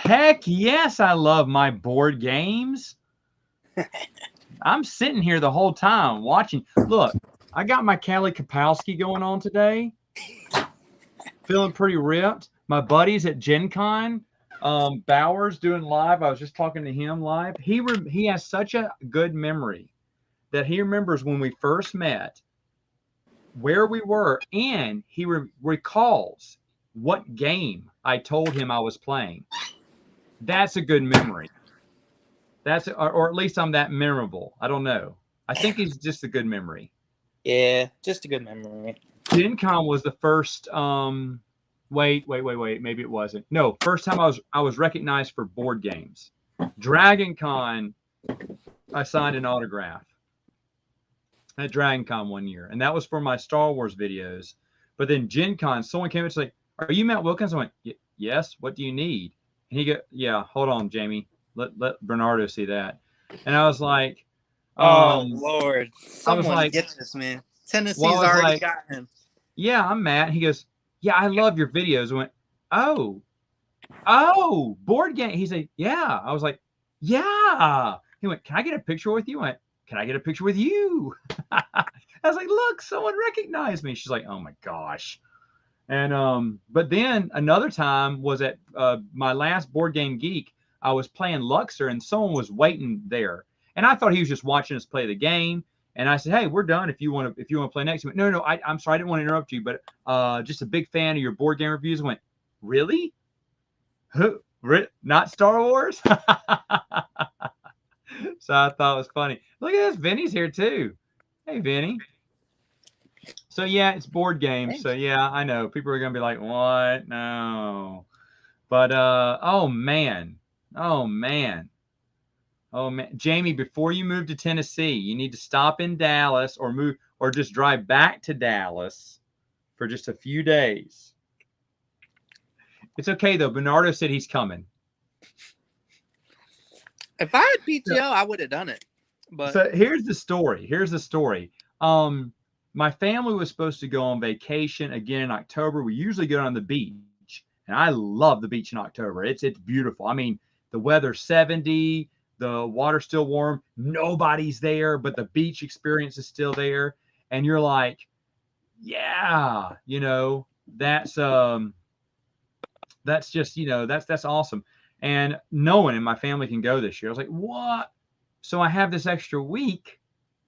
Heck yes, I love my board games. I'm sitting here the whole time watching. Look, I got my Callie Kapowski going on today. Feeling pretty ripped. My buddies at GenCon, Bowers doing live. I was just talking to him live. He has such a good memory that he remembers when we first met, where we were, and he recalls what game I told him I was playing. That's a good memory. Or at least I'm that memorable. I don't know. I think he's just a good memory. Yeah, just a good memory. GenCon was the first. Wait. Maybe it wasn't. No, first time I was recognized for board games. Dragon Con, I signed an autograph at Dragon Con one year, and that was for my Star Wars videos. But then Gen Con, someone came and said, "Are you Matt Wilkins?" I went, "Yes. What do you need?" And he go, "Yeah, hold on, Jamie. Let Bernardo see that." And I was like, "Oh Lord, someone like, get this man. Tennessee's already got him." "Yeah, I'm Matt." He goes, "Yeah, I love your videos." I went, "Oh, board game." He said, "Yeah." I was like, "Yeah." He went, "Can I get a picture with you?" I went, "Can I get a picture with you?" I was like, "Look, someone recognized me." She's like, "Oh my gosh." And but then another time was at my last Board Game Geek. I was playing Luxor and someone was waiting there, and I thought he was just watching us play the game. And I said, "Hey, we're done. If you want to play next." He went, "No, I'm sorry, I didn't want to interrupt you, but just a big fan of your board game reviews." I went, "Really? Who? Not Star Wars?" So I thought it was funny. Look at this, Vinny's here too. Hey, Vinny. So yeah, it's board games. Thanks. So yeah, I know people are gonna be like, "What? No." But oh man, oh man, oh man, Jamie, before you move to Tennessee, you need to stop in Dallas or just drive back to Dallas for just a few days. It's okay though. Bernardo said he's coming. If I had PTO, I would have done it. But so here's the story. My family was supposed to go on vacation again in October. We usually go on the beach, and I love the beach in October. It's beautiful. I mean, the weather's 70, the water's still warm, nobody's there, but the beach experience is still there, and you're like, yeah, that's just that's awesome. And no one in my family can go this year. I was like, what? So I have this extra week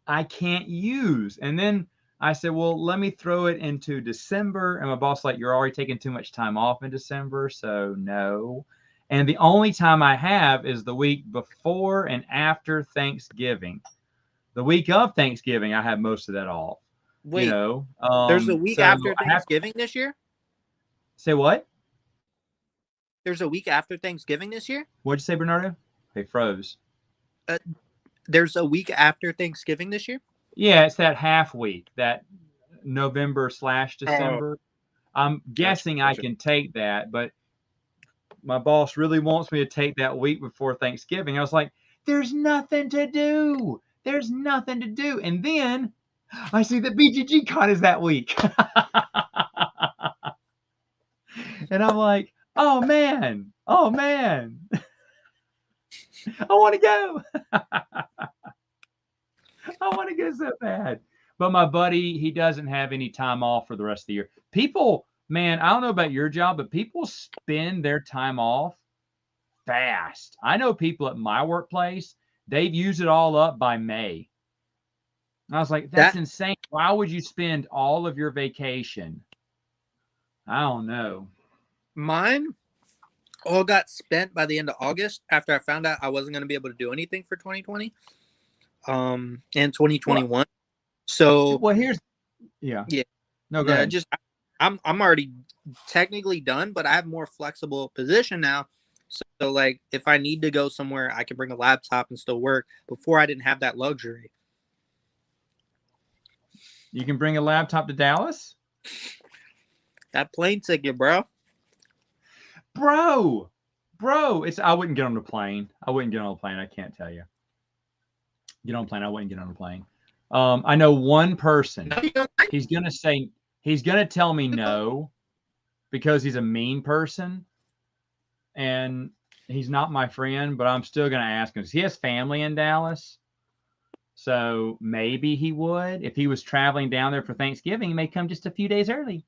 I can't use. And then I said, well, let me throw it into December. And my boss like, you're already taking too much time off in December. So no. And the only time I have is the week before and after Thanksgiving. The week of Thanksgiving, I have most of that off. Wait, there's a week after Thanksgiving this year? Say what? There's a week after Thanksgiving this year? What'd you say, Bernardo? They froze. There's a week after Thanksgiving this year? Yeah, it's that half week, that November/December. I'm guessing I can take that, but my boss really wants me to take that week before Thanksgiving. I was like, there's nothing to do. There's nothing to do. And then I see that BGG Con is that week. And I'm like, oh man. I want to go. I want to go so bad. But my buddy, he doesn't have any time off for the rest of the year. People, man, I don't know about your job, but people spend their time off fast. I know people at my workplace, they've used it all up by May. And I was like, that's insane. Why would you spend all of your vacation? I don't know. Mine all got spent by the end of August after I found out I wasn't going to be able to do anything for 2020 and 2021. Well, so yeah. No, go ahead. I'm already technically done, but I have more flexible position now. So like if I need to go somewhere, I can bring a laptop and still work. Before I didn't have that luxury. You can bring a laptop to Dallas? That plane ticket, bro. Bro, I wouldn't get on the plane. I can't tell you. Get on a plane. I wouldn't get on a plane. I know one person. He's going to tell me no because he's a mean person. And He's not my friend, but I'm still going to ask him. 'Cause he has family in Dallas. So maybe he would. If he was traveling down there for Thanksgiving, he may come just a few days early.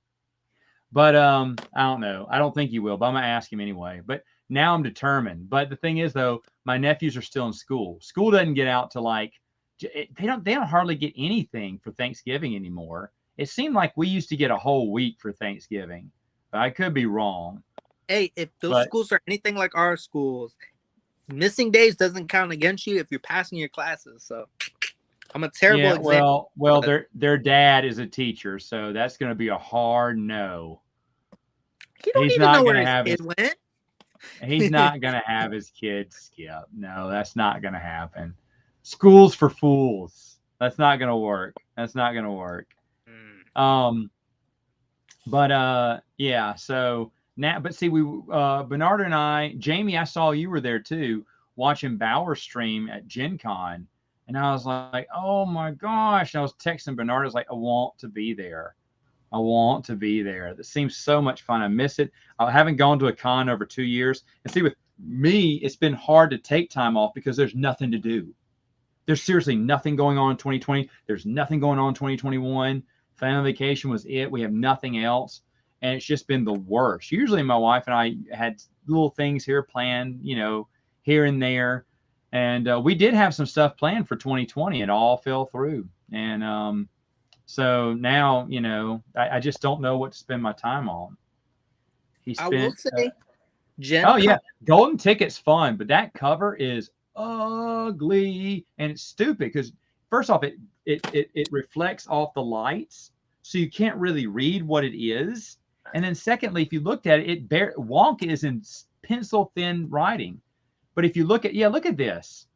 But I don't know. I don't think he will, but I'm gonna ask him anyway. But now I'm determined. But the thing is, though, my nephews are still in school. School doesn't get out to like they don't hardly get anything for Thanksgiving anymore. It seemed like we used to get a whole week for Thanksgiving. But I could be wrong. Hey, if those But schools are anything like our schools, missing days doesn't count against you if you're passing your classes. So I'm a terrible yeah, example. well, But their dad is a teacher, so that's gonna be a hard no. he don't He's even know not where gonna his have kid his went. He's not going to have his kids skip. No, that's not going to happen. Schools for fools. That's not going to work. That's not going to work. Um, but yeah. So now, but see, Bernard and I, Jamie, I saw you were there too, watching Bauer stream at GenCon, and I was like, oh my gosh! And I was texting Bernard. I was like, I want to be there. I want to be there. That seems so much fun. I miss it. I haven't gone to a con over 2 years. And see, with me, it's been hard to take time off because there's nothing to do. There's seriously nothing going on in 2020. There's nothing going on in 2021. Family vacation was it. We have nothing else. And it's just been the worst. Usually my wife and I had little things here planned, here and there. And we did have some stuff planned for 2020. It all fell through. And so now, I just don't know what to spend my time on. He I will spent, say, oh Gen Con. yeah, Golden Ticket's fun, but that cover is ugly and it's stupid because first off, it reflects off the lights, so you can't really read what it is. And then secondly, if you looked at it, Wonka is in pencil thin writing. But if you look at this,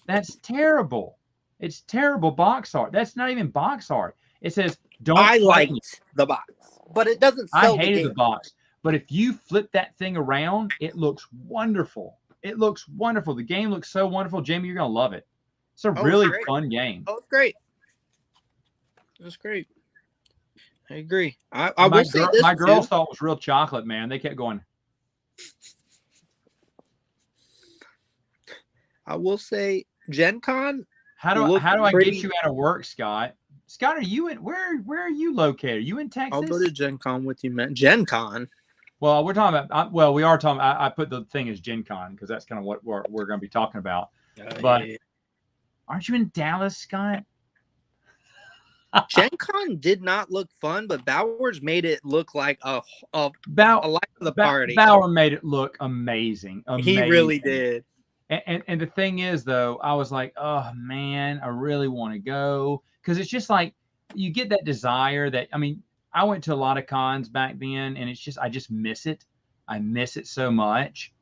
that's terrible. It's terrible box art. That's not even box art. It says, don't I play. liked the box, but it doesn't I sell the hated the game. box. But if you flip that thing around, it looks wonderful. It looks wonderful. The game looks so wonderful. Jamie, you're going to love it. It's a Oh, it's really great. fun game. Oh, it's great. It's great. I agree. I My will say this my girls too. thought it was real chocolate, man. They kept going. I will say Gen Con. How do looks I pretty- get you out of work, Scott? Scott, are you in where are you located? Are you in Texas? I'll go to Gen Con with you, man. Gen Con. Well, we're talking about. Well, we are talking. I put the thing as Gen Con because that's kind of what we're going to be talking about. But yeah. aren't you in Dallas, Scott? Gen Con did not look fun, but Bowers made it look like a life of the party. Bauer made it look amazing. He really did. And the thing is, though, I was like, oh man, I really want to go because it's just like you get that desire that I went to a lot of cons back then, and it's just I just miss it. I miss it so much.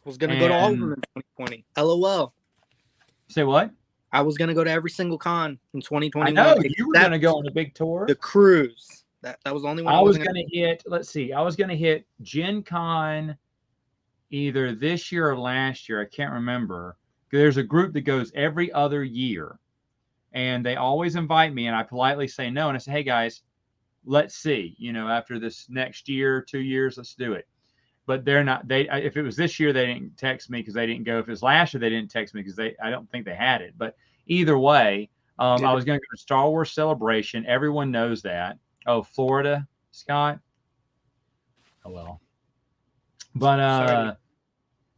I was gonna go to all of them in 2020. LOL. Say what? I was gonna go to every single con in 2021. I know you were gonna go on a big tour. The cruise. That was the only one I was gonna hit. Let's see. I was gonna hit Gen Con either this year or last year. I can't remember. There's a group that goes every other year, and they always invite me, and I politely say no. And I say, hey guys, let's see. After this next year, 2 years, let's do it. But they're not. If it was this year, they didn't text me because they didn't go. If it was last year, they didn't text me because I don't think they had it. But either way, I was going to go to Star Wars Celebration. Everyone knows that. Oh, Florida, Scott. Oh well. But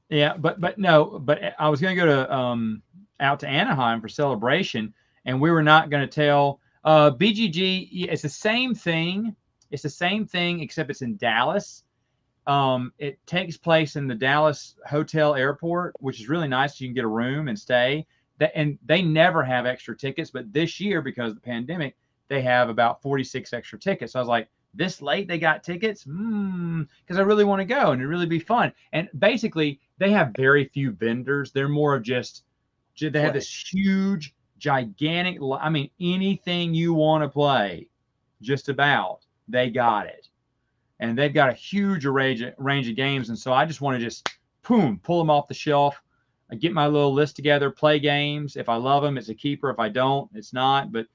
yeah, but no, but I was going to go to out to Anaheim for Celebration, and we were not going to tell BGG. It's the same thing. It's the same thing except it's in Dallas. It takes place in the Dallas Hotel Airport, which is really nice. You can get a room and stay. And they never have extra tickets, but this year, because of the pandemic, they have about 46 extra tickets. So I was like, this late they got tickets? Because I really want to go and it'd really be fun. And basically, they have very few vendors. They're more of just they have this huge, gigantic, anything you want to play, just about, they got it. And they've got a huge range of games. And so I just want to just, pull them off the shelf. I get my little list together, play games. If I love them, it's a keeper. If I don't, it's not. But,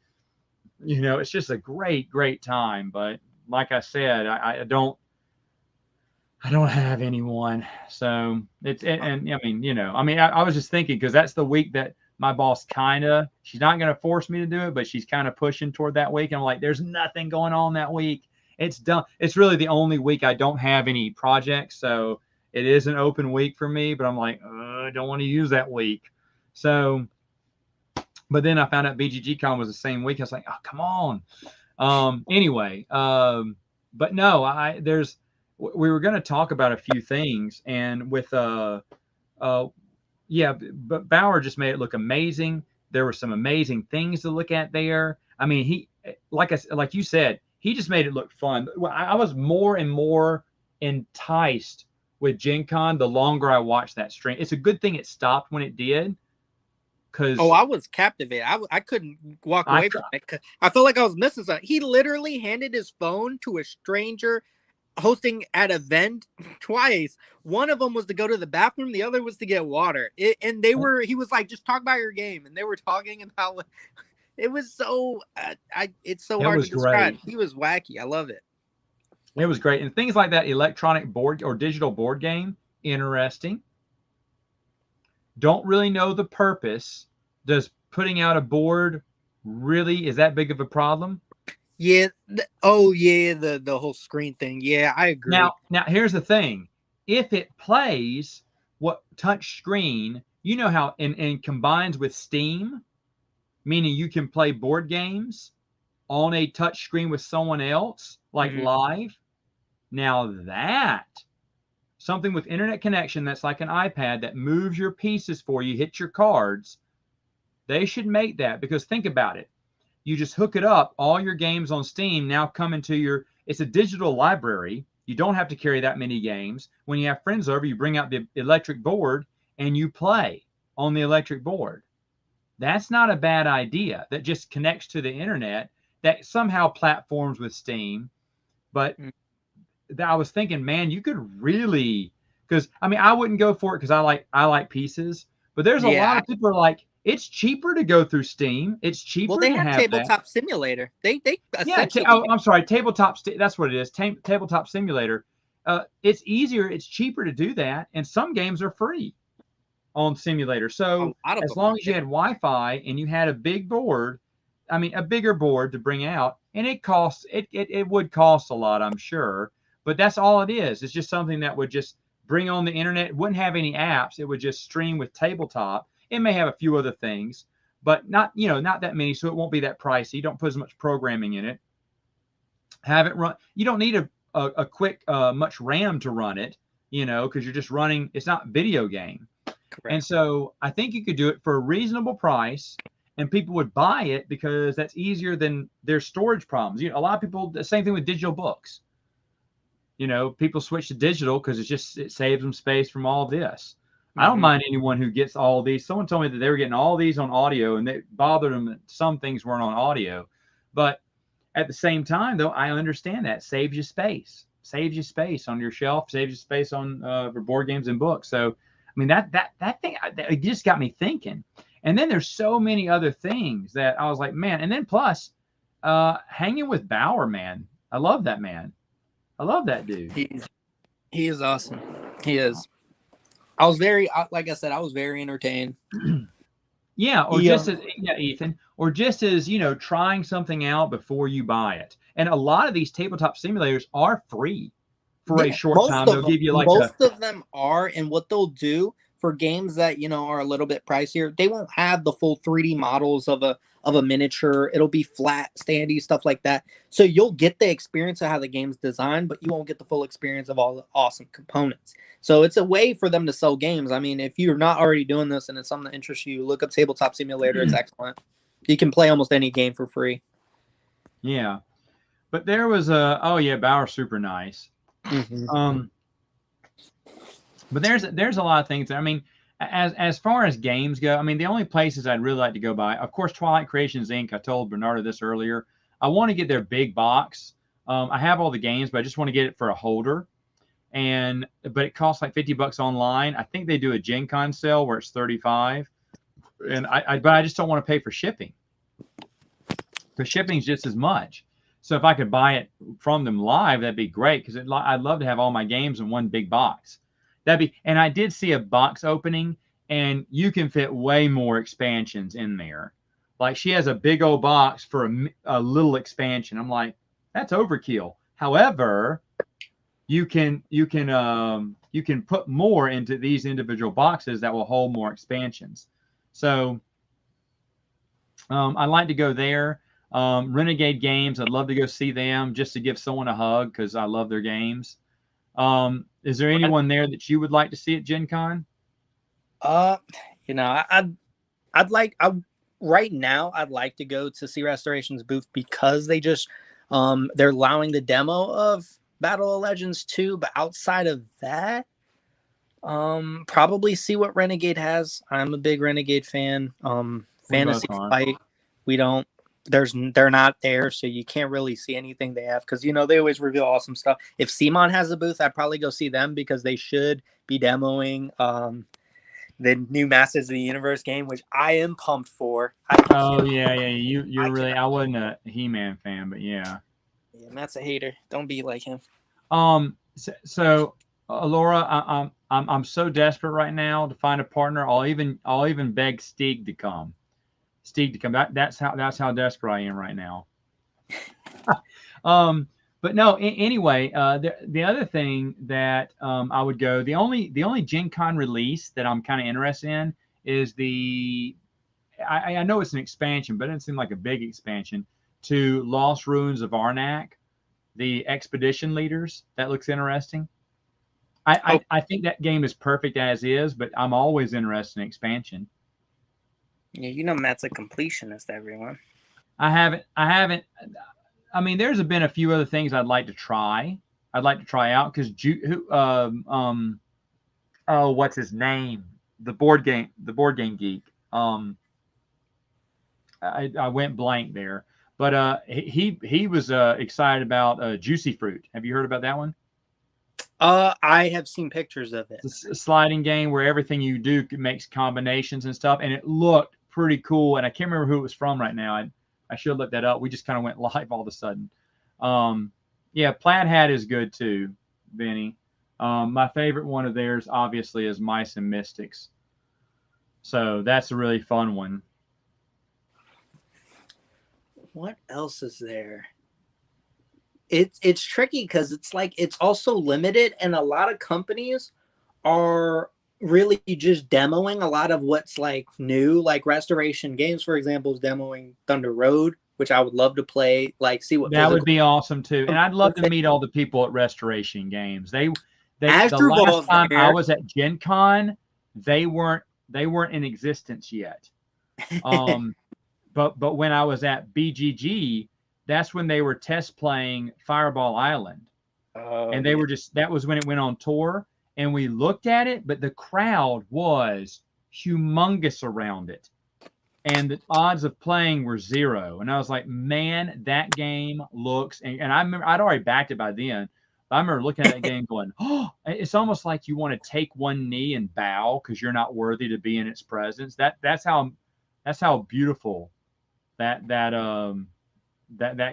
it's just a great, great time. But like I said, I don't, I don't have anyone. So and I mean, I was just thinking because that's the week that my boss she's not going to force me to do it, but she's kind of pushing toward that week. And I'm like, there's nothing going on that week. It's done. It's really the only week I don't have any projects. So it is an open week for me, but I'm like, I don't want to use that week. So, but then I found out BGGCon was the same week. I was like, oh, come on. Anyway, but no, we were going to talk about a few things, and with yeah, but Bauer just made it look amazing. There were some amazing things to look at there. I mean, like you said, he just made it look fun. I was more and more enticed with GenCon the longer I watched that stream. It's a good thing it stopped when it did. I was captivated. I couldn't walk away from it. I felt like I was missing something. He literally handed his phone to a stranger hosting at an event twice. One of them was to go to the bathroom. The other was to get water. He was like, just talk about your game. And they were talking about it was so, it's so hard to describe. He was wacky. I love it. It was great. And things like that electronic board or digital board game, interesting. Don't really know the purpose. Does putting out a board really, is that big of a problem? Yeah. The whole screen thing. Yeah, I agree. Now here's the thing. If it plays what touch screen, you know how and combines with Steam, meaning you can play board games on a touch screen with someone else, like live. Now that something with internet connection that's like an iPad that moves your pieces for you, hit your cards, they should make that, because think about it. You just hook it up, all your games on Steam now come into it's a digital library. You don't have to carry that many games. When you have friends over, you bring out the electric board and you play on the electric board. That's not a bad idea. That just connects to the internet, that somehow platforms with Steam. But I was thinking, man, you could really, because I mean, I wouldn't go for it because I like pieces, but there's a lot of people are like, it's cheaper to go through Steam. It's cheaper. Well, they have Tabletop Simulator. I'm sorry, Tabletop. That's what it is. Tabletop Simulator. It's easier. It's cheaper to do that, and some games are free on Simulator. So as long as you had Wi-Fi and you had a big board, I mean, a bigger board to bring out, and it would cost a lot, I'm sure. But that's all it is. It's just something that would just bring on the internet. It wouldn't have any apps. It would just stream with Tabletop. It may have a few other things, but not that many, so it won't be that pricey. You don't put as much programming in it. Have it run. You don't need a quick much RAM to run it, because you're just running. It's not video game. Correct. And so I think you could do it for a reasonable price, and people would buy it because that's easier than their storage problems. A lot of people. The same thing with digital books. People switch to digital because it saves them space from all this. I don't mind anyone who gets all these. Someone told me that they were getting all these on audio, and it bothered them that some things weren't on audio. But at the same time, though, I understand that saves you space. Saves you space on your shelf. Saves you space on for board games and books. So, I mean, that thing, it just got me thinking. And then there's so many other things that I was like, man. And then plus, hanging with Bauer, man. I love that man. I love that dude. He is awesome. He is. I was very, like I said, I was very entertained. Yeah, or just as Ethan, or just as trying something out before you buy it. And a lot of these tabletop simulators are free for a short time. They'll give you most of them are, and what they'll do for games that are a little bit pricier, they won't have the full 3D models of a miniature. It'll be flat, standy, stuff like that. So you'll get the experience of how the game's designed, but you won't get the full experience of all the awesome components. So it's a way for them to sell games. I mean, if you're not already doing this and it's something that interests you, look up Tabletop Simulator. It's excellent. You can play almost any game for free. Yeah. But there was Bauer's super nice. But there's a lot of things. I mean, as far as games go, I mean, the only places I'd really like to go by, of course, Twilight Creations Inc. I told Bernardo this earlier. I want to get their big box. I have all the games, but I just want to get it for a holder. But it costs like $50 online. I think they do a GenCon sale where it's $35. But I just don't want to pay for shipping. Because shipping is just as much. So if I could buy it from them live, that'd be great because I'd love to have all my games in one big box. And I did see a box opening, and you can fit way more expansions in there. Like she has a big old box for a little expansion. I'm like, that's overkill. However, you can put more into these individual boxes that will hold more expansions. So I'd like to go there. Renegade Games, I'd love to go see them just to give someone a hug because I love their games. Is there anyone there that you would like to see at Gen Con? You know, I'd like right now I'd like to go to see Restoration's booth because they're allowing the demo of Battle of Legends 2, but outside of that, probably see what Renegade has. I'm a big Renegade fan. Fantasy Flight, they're not there, so you can't really see anything they have because they always reveal awesome stuff. If CMON has a booth, I'd probably go see them because they should be demoing the new Masters of the Universe game, which I am pumped for. Yeah. You're really. I wasn't a He-Man fan, but yeah. Yeah, Matt's a hater. Don't be like him. So Laura, I'm so desperate right now to find a partner. I'll even beg Stieg to come. That's how desperate I am right now. But no. Anyway, the other thing that I would go, the only Gen Con release that I'm kind of interested in is I know it's an expansion, but it doesn't seem like a big expansion to Lost Ruins of Arnak, the expedition leaders. That looks interesting. I think that game is perfect as is, but I'm always interested in expansion. Yeah, Matt's a completionist, everyone. I haven't. I mean, there's been a few other things I'd like to try. I'd like to try out because what's his name? The board game geek. I went blank there, but he was excited about Juicy Fruit. Have you heard about that one? I have seen pictures of it. It's a sliding game where everything you do makes combinations and stuff, and it looked pretty cool. And I can't remember who it was from right now. I should look that up. We just kind of went live all of a sudden. Yeah, Plaid Hat is good too, Benny. My favorite one of theirs, obviously, is Mice and Mystics. So that's a really fun one. What else is there? It's tricky because it's also limited, and a lot of companies are really just demoing a lot of what's new. Like Restoration Games, for example, is demoing Thunder Road, which I would love to play. See what that would be awesome too, and I'd love to meet all the people at Restoration Games. The last time I was at Gen Con, they weren't in existence yet. But when I was at BGG, that's when they were test playing Fireball Island. And that was when it went on tour, and we looked at it, but the crowd was humongous around it. And the odds of playing were 0. And I was like, man, that game looks, and I remember I'd already backed it by then. But I remember looking at that game going, oh, it's almost like you want to take one knee and bow because you're not worthy to be in its presence. That's how beautiful that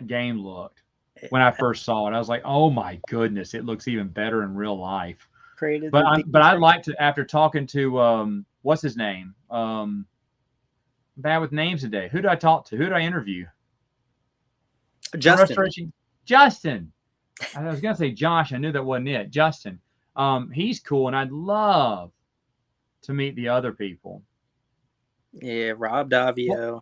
game looked when I first saw it. I was like, oh my goodness, it looks even better in real life. But I'd like to, after talking to what's his name? Bad with names today. Who did I talk to? Who did I interview? Justin. I was gonna say Josh. I knew that wasn't it. Justin. He's cool, and I'd love to meet the other people. Yeah, Rob Davio.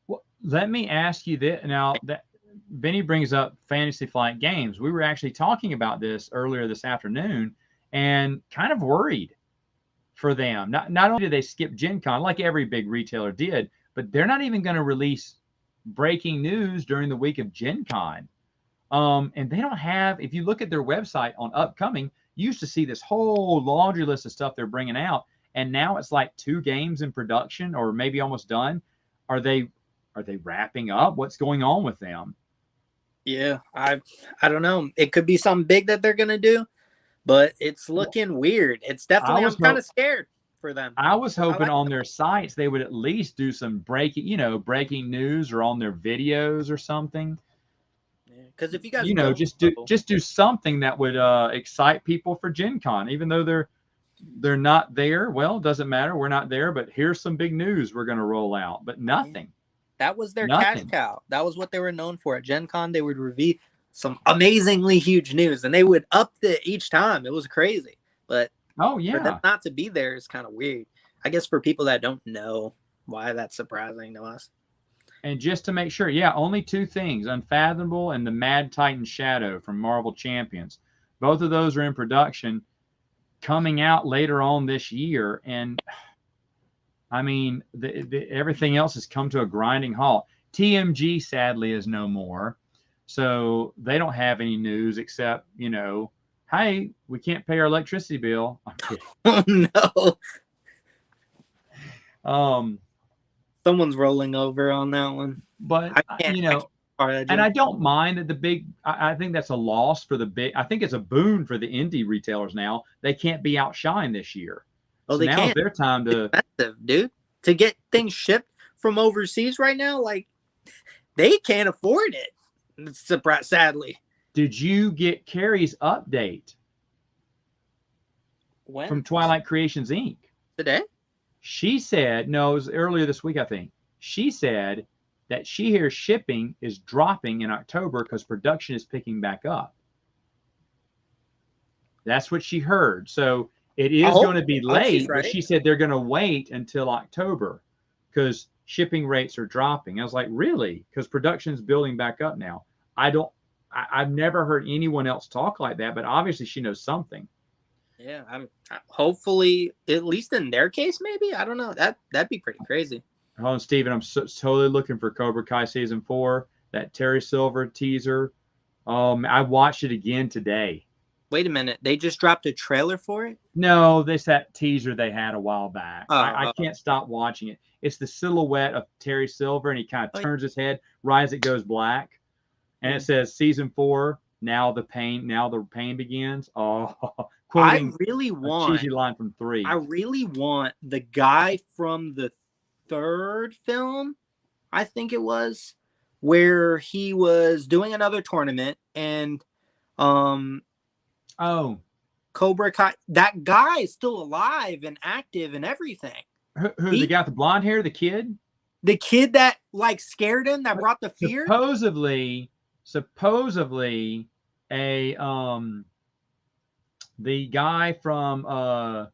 Well, let me ask you this. Now that Benny brings up Fantasy Flight Games, we were actually talking about this earlier this afternoon, and kind of worried for them. Not only did they skip Gen Con, like every big retailer did, but they're not even going to release breaking news during the week of Gen Con. And they don't have, if you look at their website on upcoming, you used to see this whole laundry list of stuff they're bringing out. And now it's like 2 games in production or maybe almost done. Are they wrapping up? What's going on with them? Yeah, I don't know. It could be something big that they're going to do, but it's looking weird. It's definitely, I'm kind of scared for them. I was hoping on their sites they would at least do some breaking news or on their videos or something. Because if you guys just do something that would excite people for Gen Con, even though they're not there. Well, it doesn't matter. We're not there, but here's some big news we're going to roll out. But nothing. That was their cash cow. That was what they were known for. At Gen Con, they would reveal some amazingly huge news, and they would up it each time. It was crazy. But for them not to be there is kind of weird. I guess for people that don't know why that's surprising to us. And just to make sure, only 2 things, Unfathomable and the Mad Titan Shadow from Marvel Champions. Both of those are in production, coming out later on this year. And I mean, everything else has come to a grinding halt. TMG, sadly, is no more. So they don't have any news except, hey, we can't pay our electricity bill. I'm kidding. Oh, no. Someone's rolling over on that one. But, and I don't mind that I think that's a loss for I think it's a boon for the indie retailers now. They can't be outshined this year. Well, so now it's their time to. It's expensive, dude. To get things shipped from overseas right now, like, they can't afford it. Sadly. Did you get Carrie's update? When? From Twilight Creations Inc. Today? She said, no, it was earlier this week, I think. She said that she hears shipping is dropping in October because production is picking back up. That's what she heard. So it is going to be late, but she said they're going to wait until October because shipping rates are dropping. I was like, really? Because production's building back up now. I've never heard anyone else talk like that, but obviously she knows something. Yeah, hopefully, at least in their case, maybe. I don't know. That'd be pretty crazy. Hold on, Steven. I'm totally looking for Cobra Kai Season 4, that Terry Silver teaser. I watched it again today. Wait a minute. They just dropped a trailer for it? No, that teaser they had a while back. I can't stop watching it. It's the silhouette of Terry Silver, and he kind of turns his head right as it goes black. And it says Season 4, now the pain begins. Oh, quoting I really want a cheesy line from 3. I really want the guy from the 3rd film, I think it was, where he was doing another tournament and Cobra Kai. That guy is still alive and active and everying. Who the guy with the blonde hair, the kid? The kid that like scared him, that brought the fear? Supposedly the guy from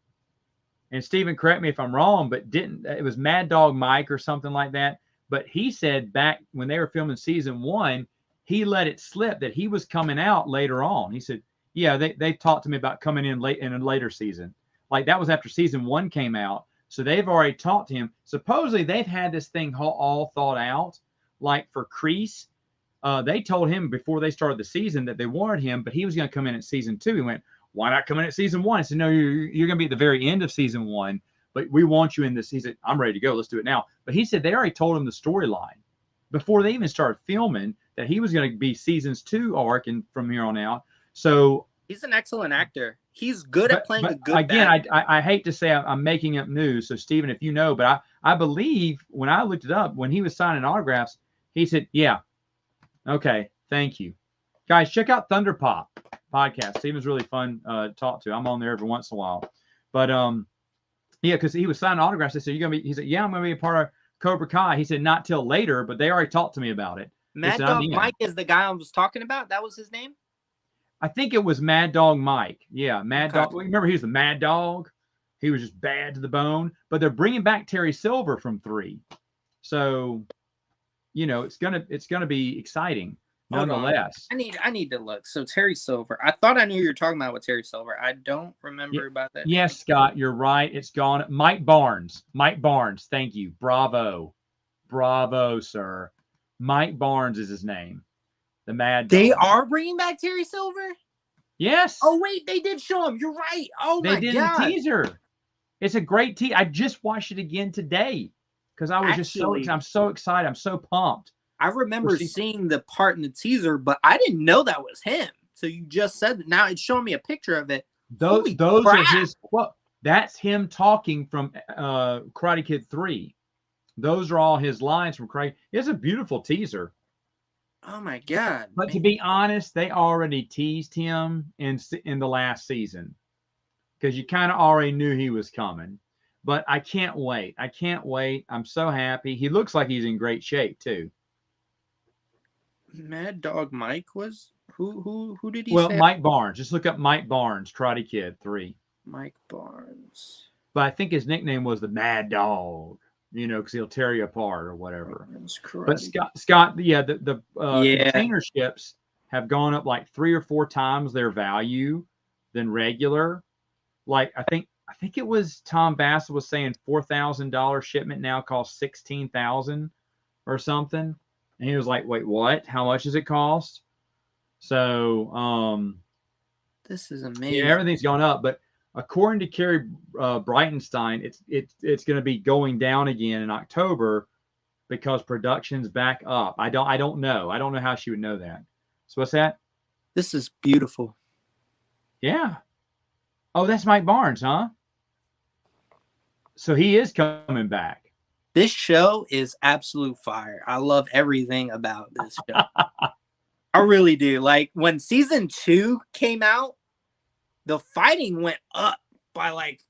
and Steven, correct me if I'm wrong, but it was Mad Dog Mike or something like that. But he said back when they were filming Season 1, he let it slip that he was coming out later on. He said, yeah, they talked to me about coming in late in a later season. Like that was after Season 1 came out. So they've already talked to him. Supposedly they've had this thing all thought out. Like for Kreese, they told him before they started the season that they wanted him, but he was going to come in at Season 2. He went, why not come in at Season 1? I said, no, you're going to be at the very end of Season 1, but we want you in this season. I'm ready to go. Let's do it now. But he said they already told him the storyline before they even started filming that he was going to be Seasons 2 arc and from here on out. So he's an excellent actor. He's good at playing a good again, I hate to say I'm making up news. So Steven, if you know, but I believe when I looked it up, when he was signing autographs, he said, yeah, okay, thank you. Guys, check out Thunder Pop podcast. Steven's really fun to talk to. I'm on there every once in a while. But yeah, because he was signing autographs. They said, he said, yeah, I'm gonna be a part of Cobra Kai. He said, not till later, but they already talked to me about it. Mad Dog Mike is the guy I was talking about. That was his name? I think it was Mad Dog Mike. Yeah, Mad Dog. Remember, he was the Mad Dog. He was just bad to the bone. But they're bringing back Terry Silver from 3, so it's gonna be exciting nonetheless. I need to look. So Terry Silver. I thought I knew you were talking about with Terry Silver. I don't remember about that. Yes, Scott, you're right. It's gone. Mike Barnes. Thank you. Bravo, sir. Mike Barnes is his name. The Mad Dog. They are bringing back Terry Silver? Yes. Oh, wait, they did show him. You're right. Oh, my God. They did a teaser. It's a great teaser. I just watched it again today because I was I'm so excited. I'm so pumped. I remember seeing the part in the teaser, but I didn't know that was him. So you just said that. Now it's showing me a picture of it. Those are his. Well, that's him talking from Karate Kid 3. Those are all his lines from Karate. It's a beautiful teaser. Oh my God, But to man. be honest, they already teased him in the last season because you kind of already knew he was coming. But I can't wait. I can't wait. I'm so happy. He looks like he's in great shape too. Mad Dog Mike was who did he Well, say? Mike Barnes. Just look up Mike Barnes, Karate Kid 3. Mike Barnes. But I think his nickname was the Mad Dog, because he'll tear you apart or whatever. Barnes But Karate. Scott, yeah, the Yeah. container ships have gone up like 3 or 4 times their value than regular. Like I think it was Tom Bassett was saying $4,000 shipment now costs 16,000 or something, and he was like, "Wait, what? How much does it cost?" So This is yeah, amazing. everything's gone up, but according to Carrie Breitenstein, it's going to be going down again in October because production's back up. I don't know. I don't know how she would know that. So what's that? This is beautiful. Yeah. Oh, that's Mike Barnes, huh? So he is coming back. This show is absolute fire. I love everything about this show. I really do. Like when season 2 came out, the fighting went up by like,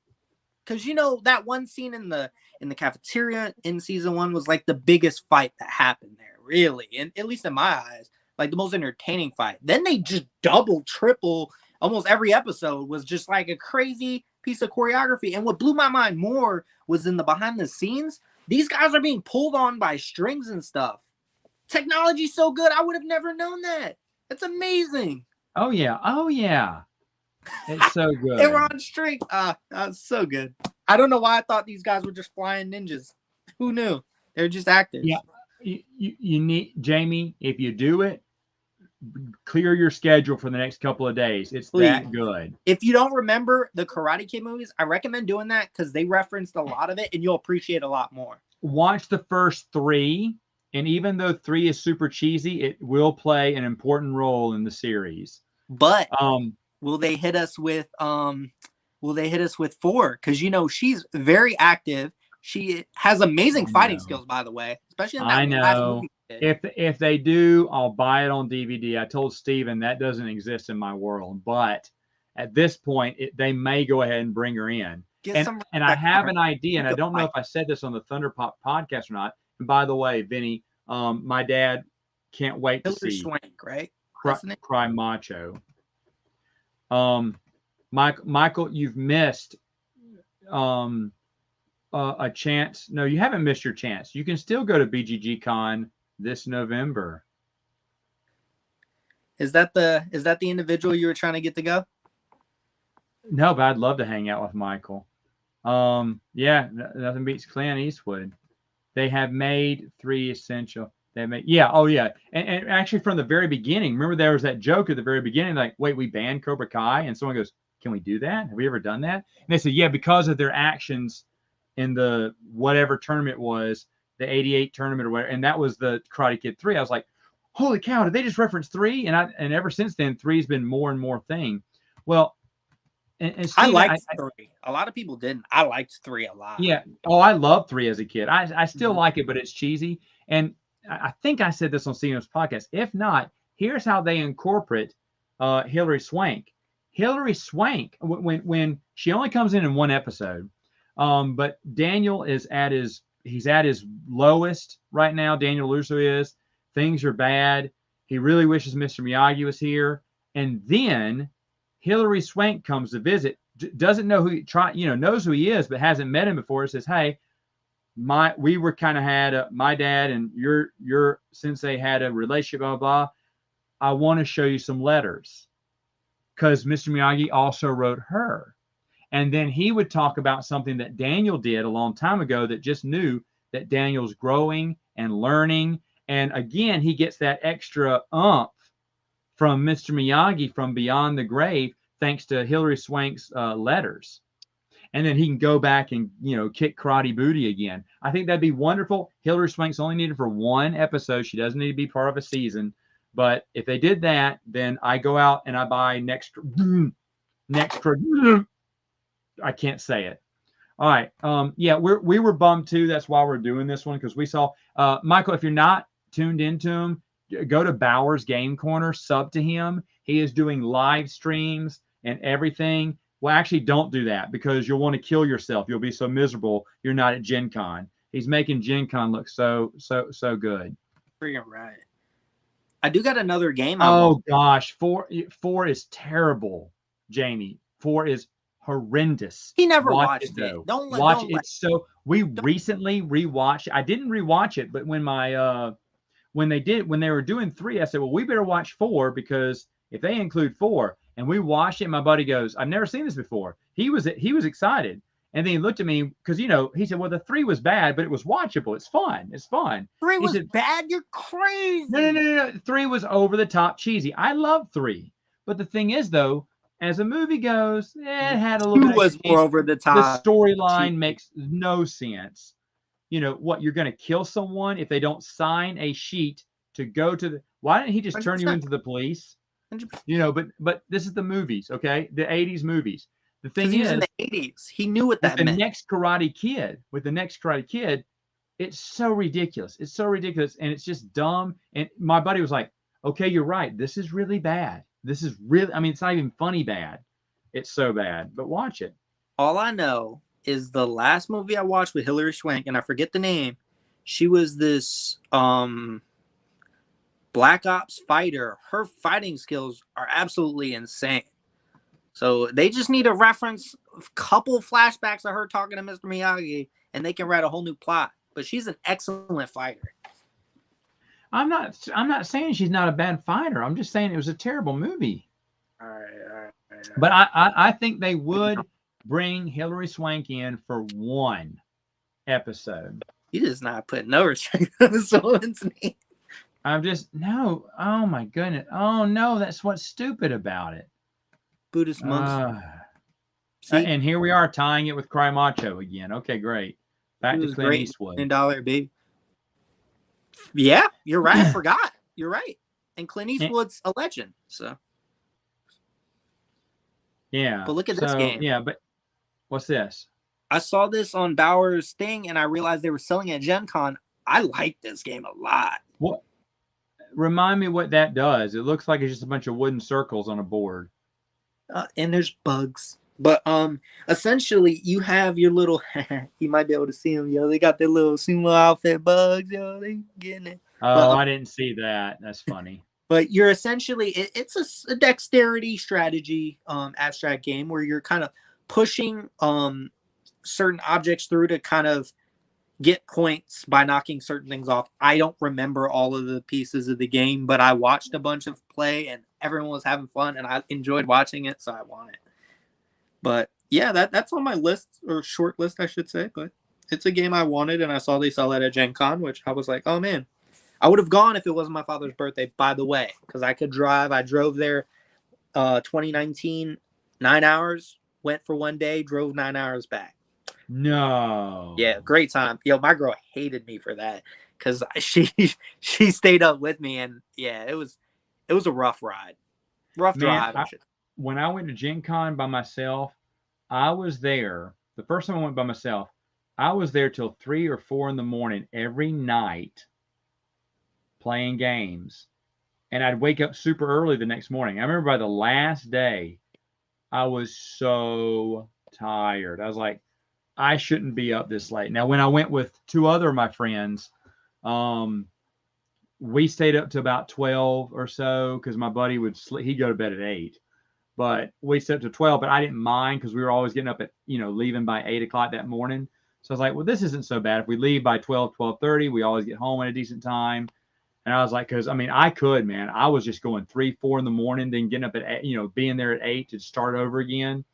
because that one scene in the cafeteria in season 1 was like the biggest fight that happened there, really, and at least in my eyes, like the most entertaining fight. Then they just double, triple, almost every episode was just like a crazy piece of choreography. And what blew my mind more was in the behind the scenes. These guys are being pulled on by strings and stuff. Technology's so good, I would have never known that. That's amazing. Oh yeah. Oh yeah. It's so They were good. on strings. That's so good. I don't know why I thought these guys were just flying ninjas. Who knew? They're just actors. Yeah. You need Jamie. If you do it, clear your schedule for the next couple of days. It's Please. that good. If you don't remember the Karate Kid movies, I recommend doing that because they referenced a lot of it and you'll appreciate a lot more. Watch the first 3, and even though 3 is super cheesy, it will play an important role in the series. But will they hit us with 4? Because she's very active. She has amazing fighting skills, by the way, especially in that last movie. If they do, I'll buy it on DVD. I told Steven that doesn't exist in my world, but at this point, they may go ahead and bring her in. And I have an idea, and I don't know if I said this on the Thunder Pop podcast or not. And by the way, Vinny, my dad can't wait to see Swank, right? Cry Macho. Michael, you've missed a chance. No, you haven't missed your chance. You can still go to BGG Con this November. Is that the individual you were trying to get to go? No, but I'd love to hang out with Michael. Yeah, nothing beats Clint Eastwood. They have made 3 essential. Oh yeah, and actually from the very beginning, remember there was that joke at the very beginning, like, wait, we banned Cobra Kai, and someone goes, can we do that? Have we ever done that? And they said, yeah, because of their actions in the whatever tournament was, the '88 tournament or whatever, and that was the Karate Kid 3. I was like, holy cow, did they just reference 3? And ever since then, 3's been more and more thing. Well, and Steven, I liked 3. A lot of people didn't. I liked 3 a lot. Yeah. Oh, I loved 3 as a kid. I still like it, but it's cheesy. And I think I said this on Steven's podcast. If not, here's how they incorporate Hilary Swank. Hilary Swank, when she only comes in one episode, but Daniel is he's at his lowest right now. Daniel LaRusso is. Things are bad. He really wishes Mr. Miyagi was here. And then Hilary Swank comes to visit, doesn't know knows who he is, but hasn't met him before. Says, hey, we were kind of my dad and your sensei had a relationship, blah, blah. I want to show you some letters because Mr. Miyagi also wrote her. And then he would talk about something that Daniel did a long time ago that just knew that Daniel's growing and learning. And again, he gets that extra oomph from Mr. Miyagi from beyond the grave, thanks to Hilary Swank's letters. And then he can go back and, kick karate booty again. I think that'd be wonderful. Hilary Swank's only needed for 1 episode. She doesn't need to be part of a season. But if they did that, then I go out and I buy next. I can't say it. All right. Yeah, we were bummed too. That's why we're doing this one, because we saw Michael. If you're not tuned into him, go to Bauer's Game Corner, sub to him. He is doing live streams and everything. Well, actually, don't do that because you'll want to kill yourself. You'll be so miserable. You're not at Gen Con. He's making Gen Con look so good. Freaking right. I do got another game. Oh gosh, four is terrible, Jamie. 4 is horrendous. He never watched it. Watch it. So we recently rewatched. I didn't rewatch it, but when they were doing 3, I said, well, we better watch 4 because if they include 4, and we watched it, my buddy goes, I've never seen this before. He was excited. And then he looked at me because, he said, well, the 3 was bad, but it was watchable. It's fun. 3 was bad? You're crazy. No. 3 was over the top cheesy. I love 3. But the thing is, though, as a movie goes, it had a little bit was more over the top. The storyline makes no sense. What, you're going to kill someone if they don't sign a sheet to go to the... Why didn't he just 100%. Turn you into the police? 100%. But this is the movies, okay? The 80s movies. The thing is, in the 80s, he knew what that meant. With the next Karate Kid, it's so ridiculous. It's so ridiculous, and it's just dumb. And my buddy was like, okay, you're right. This is really bad. This is really, it's not even funny bad. It's so bad, but watch it. All I know is the last movie I watched with Hilary Swank, and I forget the name. She was this Black Ops fighter. Her fighting skills are absolutely insane. So they just need to reference a couple flashbacks of her talking to Mr. Miyagi, and they can write a whole new plot. But she's an excellent fighter. I'm not saying she's not a bad fighter. I'm just saying it was a terrible movie. All right. But I think they would bring Hilary Swank in for 1 episode. You just not putting no respect on someone's name. No. Oh my goodness. Oh no, that's what's stupid about it. Buddhist monks. And here we are tying it with Cry Macho again. Okay, great. Back to Clint Eastwood. $10 baby. Yeah, you're right. I forgot. You're right. And Clint Eastwood's a legend. So. Yeah. But look at this game. Yeah, but what's this? I saw this on Bauer's thing, and I realized they were selling it at GenCon. I like this game a lot. What? Remind me what that does. It looks like it's just a bunch of wooden circles on a board. And there's bugs. But essentially, you have your little... you might be able to see them, yo. They got their little sumo outfit bugs, yo. They getting it. Oh, I didn't see that. That's funny. But you're essentially... It's a dexterity strategy abstract game where you're kind of pushing certain objects through to kind of get points by knocking certain things off. I don't remember all of the pieces of the game, but I watched a bunch of play, and everyone was having fun, and I enjoyed watching it, so I want it. But yeah, that's on my list, or short list, I should say. But it's a game I wanted, and I saw they sell it at Gen Con, which I was like, oh man, I would have gone if it wasn't my father's birthday, by the way, because I could drive. I drove there 2019, 9 hours, went for 1 day, drove 9 hours back. No. Yeah, great time. Yo, my girl hated me for that because she stayed up with me, and yeah, it was a rough ride. Rough drive. When I went to Gen Con by myself, I was there. The first time I went by myself, I was there till 3 or 4 in the morning every night playing games. And I'd wake up super early the next morning. I remember by the last day, I was so tired. I was like, I shouldn't be up this late. Now, when I went with 2 other of my friends, we stayed up to about 12 or so because my buddy would sleep. He'd go to bed at 8. But we stayed up to 12, but I didn't mind because we were always getting up at, leaving by 8 o'clock that morning. So I was like, well, this isn't so bad. If we leave by 12:30, we always get home at a decent time. And I was like, because, I could, man. I was just going 3, 4 in the morning, then getting up at 8, being there at 8 to start over again.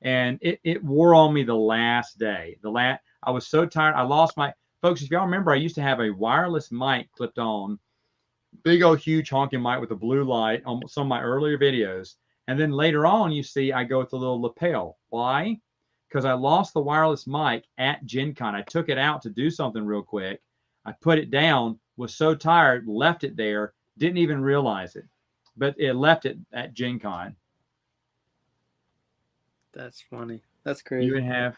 And it wore on me the last day. I was so tired. I lost my, folks, if y'all remember, I used to have a wireless mic clipped on, big old huge honking mic with a blue light on some of my earlier videos. And then later on, you see, I go with the little lapel. Why? Because I lost the wireless mic at Gen Con. I took it out to do something real quick. I put it down, was so tired, left it there, didn't even realize it. But it left it at Gen Con. That's funny. That's crazy. You would have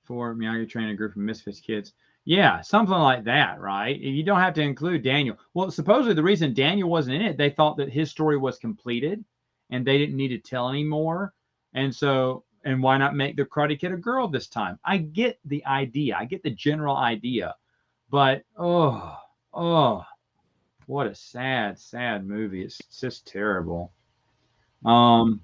for Miyagi training a group of Misfits kids. Yeah, something like that, right? You don't have to include Daniel. Well, supposedly the reason Daniel wasn't in it, they thought that his story was completed and they didn't need to tell anymore. And so, and why not make the Karate Kid a girl this time? I get the idea. I get the general idea. But oh, what a sad, sad movie. It's just terrible. Um,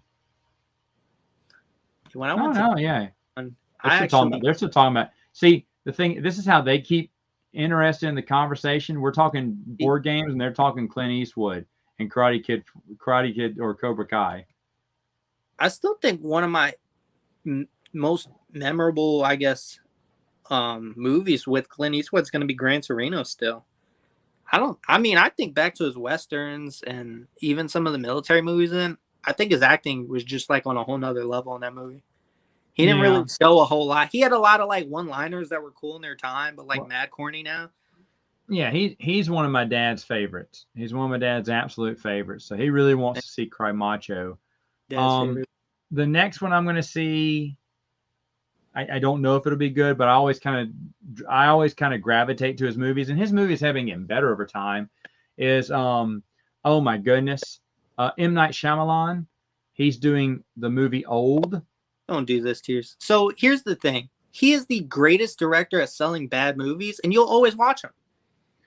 When I oh went to no, yeah. GenCon, They're I still talking about. actually They're still talking about. See, the thing. This is how they keep interested in the conversation. We're talking board games, and they're talking Clint Eastwood and Karate Kid, or Cobra Kai. I still think one of my most memorable, I guess, movies with Clint Eastwood's going to be Gran Torino. Still, I think back to his westerns and even some of the military movies. I think his acting was just like on a whole nother level in that movie. He didn't Yeah. really show a whole lot. He had a lot of like one-liners that were cool in their time, but like Well, mad corny now. yeah, he's one of my dad's favorites. He's one of my dad's absolute favorites. So he really wants to see Cry Macho. Dad's favorite. The next one I'm going to see, I don't know if it'll be good, but I always kind of gravitate to his movies, and his movies have been getting better over time. Is oh my goodness, M. Night Shyamalan. He's doing the movie Old. Don't do this to yours. So here's the thing. He is the greatest director at selling bad movies, and you'll always watch him.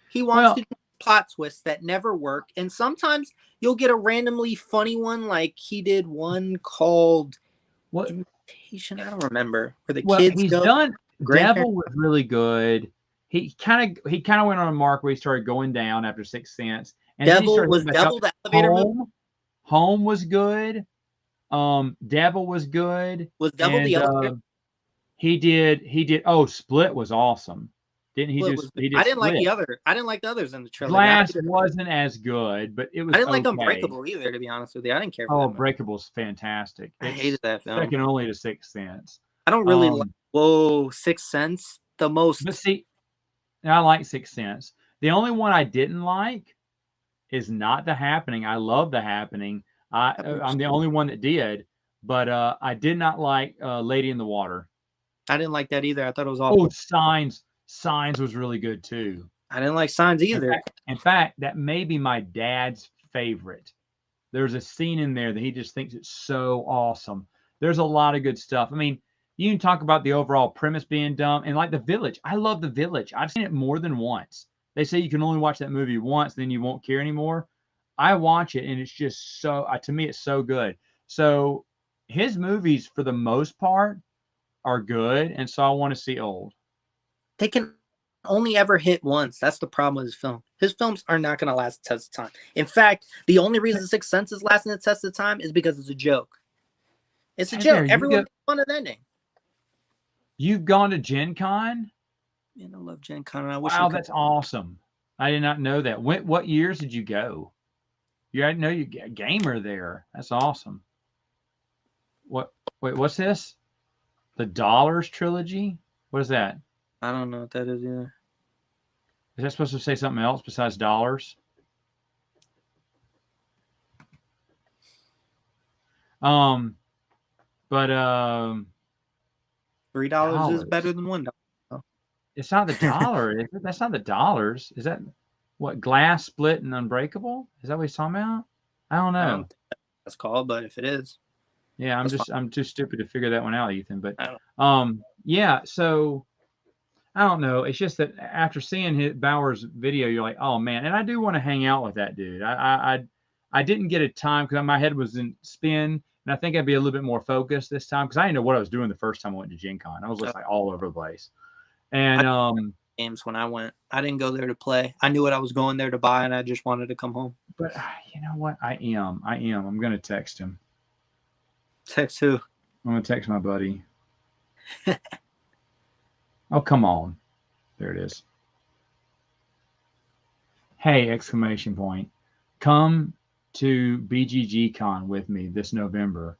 He wants to do plot twists that never work, and sometimes you'll get a randomly funny one, like he did one called What? Invitation. I don't remember where the Well, kids he's go. done. Devil was really good. He kind of went on a mark where he started going down after Sixth Sense, and Devil then he was started Devil the elevator movie. Home was good. Devil was good. Was Devil the elevator? He did. Oh, Split was awesome. Didn't he do? He did I didn't Split. like the other. I didn't like the others in the trilogy. Glass wasn't as good, but it was. I didn't like okay. Unbreakable either, to be honest with you. I didn't care for Oh, that. Unbreakable's fantastic. I hated that film. Second only to Sixth Sense. I don't really like. Whoa, Sixth Sense. The most. But see, I like Sixth Sense. The only one I didn't like is not The Happening. I love The Happening. I'm the only one that did, but I did not like Lady in the Water. I didn't like that either. I thought it was awful. Oh, Signs was really good too. I didn't like Signs either. In fact, that may be my dad's favorite. There's a scene in there that he just thinks it's so awesome. There's a lot of good stuff. I mean, you can talk about the overall premise being dumb, and like The Village. I love The Village. I've seen it more than once. They say you can only watch that movie once, then you won't care anymore. I watch it, and it's just so, to me, it's so good. So his movies, for the most part, are good, and so I want to see Old. They can only ever hit once. That's the problem with his film. His films are not going to last the test of time. In fact, the only reason Sixth Sense is lasting the test of time is because it's a joke. It's a joke. Everyone makes fun of the ending. You've gone to GenCon? Man, I love GenCon. Wow, that's awesome. I did not know that. What years did you go? I know you get a gamer there. That's awesome. Wait, what's this? The Dollars trilogy? What is that? I don't know what that is either. Is that supposed to say something else besides dollars? $3 is better than $1. It's not the dollar. That's not the dollars. Is that what, Glass, Split, and Unbreakable? Is that what he's talking about? I don't know. I don't think that's called, but if it is, yeah, I'm too stupid to figure that one out, Ethan. But yeah. So I don't know. It's just that after seeing Bauer's video, you're like, oh man. And I do want to hang out with that dude. I didn't get a time because my head was in spin, and I think I'd be a little bit more focused this time because I didn't know what I was doing the first time I went to GenCon. I was just like all over the place. And games when I went, I didn't go there to play. I knew what I was going there to buy, and I just wanted to come home. But you know what? I am. I'm gonna text him. Text who? I'm gonna text my buddy. Oh, come on. There it is. Hey, exclamation point. Come to BGGCon with me this November.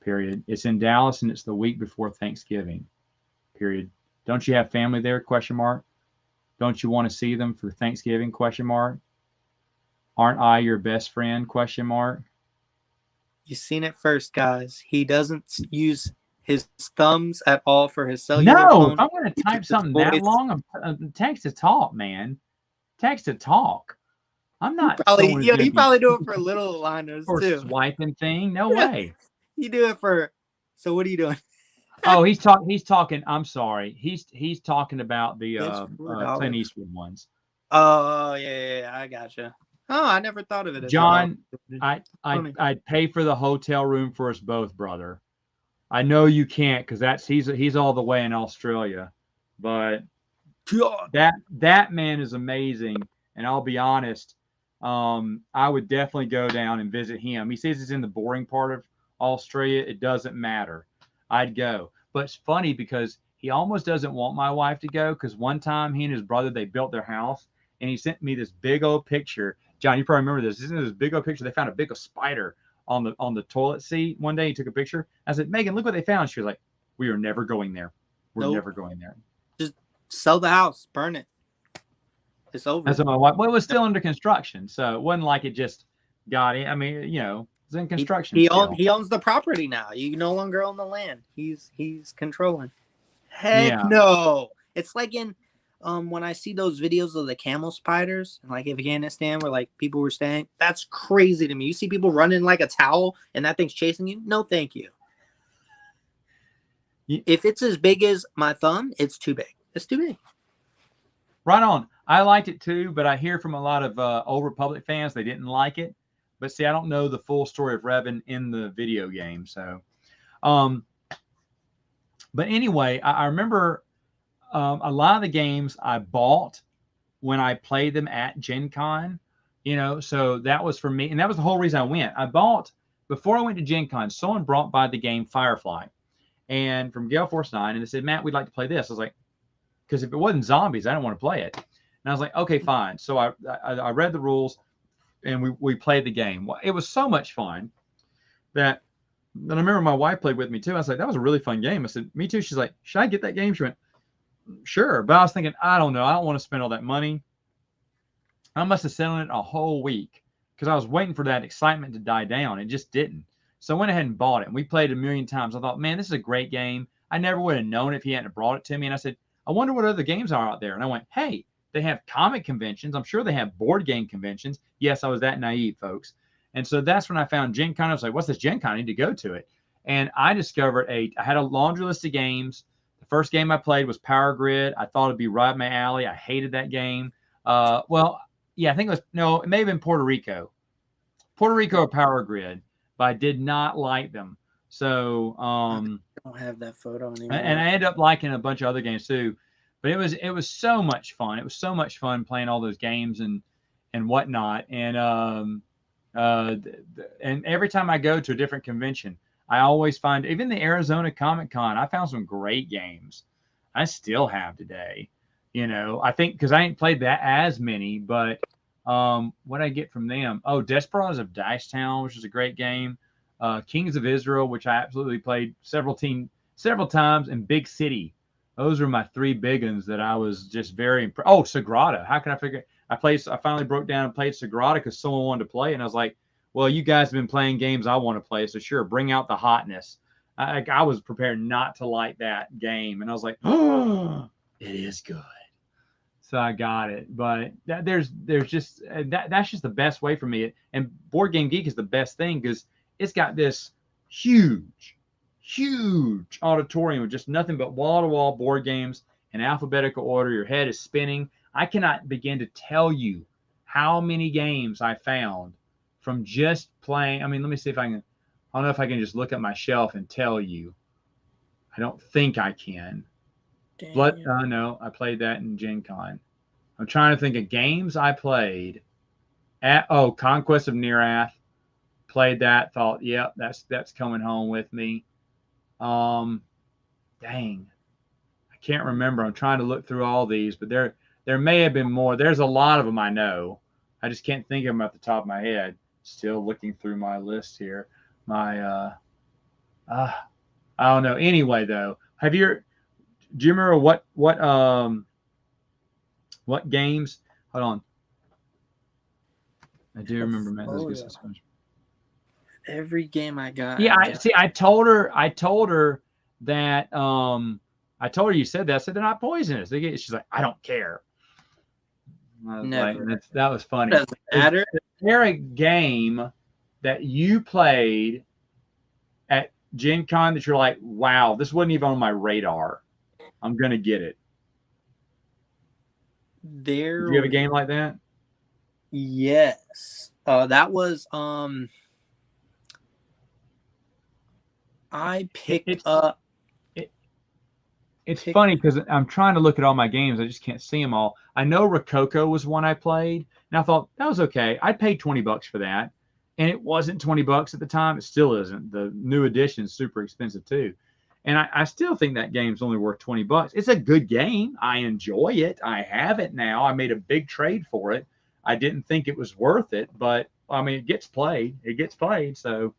Period. It's in Dallas and it's the week before Thanksgiving. Period. Don't you have family there? Question mark. Don't you want to see them for Thanksgiving? Question mark. Aren't I your best friend? Question mark. You've seen it first, guys. He doesn't use his thumbs at all for his cellular No, if phone. I'm going to type something that long, I'm text to talk, man. Text to talk. I'm not someone who's going You to be probably do it for little liners or too. swiping thing. No way. You do it for. So what are you doing? Oh, he's talking. He's talking. I'm sorry. He's talking about the It's Clint $4. Eastwood ones. Oh yeah, I gotcha. Oh, I never thought of it as $1. John, I'd pay for the hotel room for us both, brother. I know you can't because he's all the way in Australia, but God. that man is amazing. And I'll be honest, I would definitely go down and visit him. He says he's in the boring part of Australia. It doesn't matter. I'd go. But it's funny because he almost doesn't want my wife to go because one time he and his brother they built their house and he sent me this big old picture. John, you probably remember this. This is this big old picture. They found a big old spider on the toilet seat one day. He took a picture. I said, Megan, look what they found. She was like, we are never going there. We're Nope. never going there. Just sell the house, burn it. It's over. That's what my wife. Well, it was still under construction, so it wasn't like it just got in. I mean, it's in construction. He owns the property now. You no longer own the land. He's controlling. Heck no. It's like in when I see those videos of the camel spiders in like Afghanistan where like people were staying. That's crazy to me. You see people running like a towel and that thing's chasing you. No, thank you. If it's as big as my thumb, it's too big. It's too big. Right on. I liked it too, but I hear from a lot of Old Republic fans they didn't like it. But see, I don't know the full story of Revan in the video game. So, but anyway, I remember a lot of the games I bought when I played them at GenCon. So that was for me, and that was the whole reason I went. I bought before I went to GenCon. Someone brought by the game Firefly, and from Gale Force 9, and they said, "Matt, we'd like to play this." I was like, because if it wasn't zombies, I didn't want to play it. And I was like, okay, fine. So I read the rules and we played the game. It was so much fun that I remember my wife played with me too. I was like, that was a really fun game. I said, me too. She's like, should I get that game? She went, sure. But I was thinking, I don't know. I don't want to spend all that money. I must have sat on it a whole week because I was waiting for that excitement to die down. It just didn't. So I went ahead and bought it. And we played it a million times. I thought, man, this is a great game. I never would have known if he hadn't brought it to me. And I said, I wonder what other games are out there. And I went, hey, they have comic conventions. I'm sure they have board game conventions. Yes, I was that naive, folks. And so that's when I found GenCon. I was like, what's this GenCon? I need to go to it. And I discovered I had a laundry list of games. The first game I played was Power Grid. I thought it'd be right up my alley. I hated that game. Well, yeah, I think it may have been Puerto Rico or Power Grid, but I did not like them. So I don't have that photo anymore. And I ended up liking a bunch of other games too. But it was so much fun. It was so much fun playing all those games and whatnot. And every time I go to a different convention, I always find, even the Arizona Comic Con, I found some great games. I still have today. I think because I ain't played that as many, but what I get from them? Oh, Desperados of Dice Town, which is a great game. Kings of Israel, which I absolutely played several times, and Big City. Those are my three big ones that I was just very impressed. Oh, Sagrada. How can I forget? I finally broke down and played Sagrada because someone wanted to play, and I was like, well, you guys have been playing games I want to play, so sure, bring out the hotness. I was prepared not to like that game, and I was like, oh, it is good. So I got it, but there's just that's just the best way for me. And Board Game Geek is the best thing because it's got this huge auditorium with just nothing but wall-to-wall board games in alphabetical order. Your head is spinning. I cannot begin to tell you how many games I found from just playing. I mean, let me see if I can. I don't know if I can just look at my shelf and tell you. I don't think I can. No, I played that in GenCon. I'm trying to think of games I played Conquest of Nearath. Played that, thought, yep, that's coming home with me. Dang, I can't remember. I'm trying to look through all these, but there may have been more. There's a lot of them I know. I just can't think of them at the top of my head. Still looking through my list here. I don't know. Anyway, though, do you remember what games? Hold on. I do remember, Matt. That's a good suspension. Every game I got. Yeah, I told her that I told her you said that. I said they're not poisonous. She's like, I don't care. I was Never. like, that was funny. Doesn't matter. Is there a game that you played at Gen Con that you're like, wow, this wasn't even on my radar? I'm gonna get it. Did you have a game like that? Yes. That was I picked up. It's funny because I'm trying to look at all my games. I just can't see them all. I know Rococo was one I played, and I thought that was okay. I paid $20 for that, and it wasn't $20 at the time. It still isn't. The new edition is super expensive too, and I still think that game's only worth $20. It's a good game. I enjoy it. I have it now. I made a big trade for it. I didn't think it was worth it, but I mean, it gets played. It gets played. So,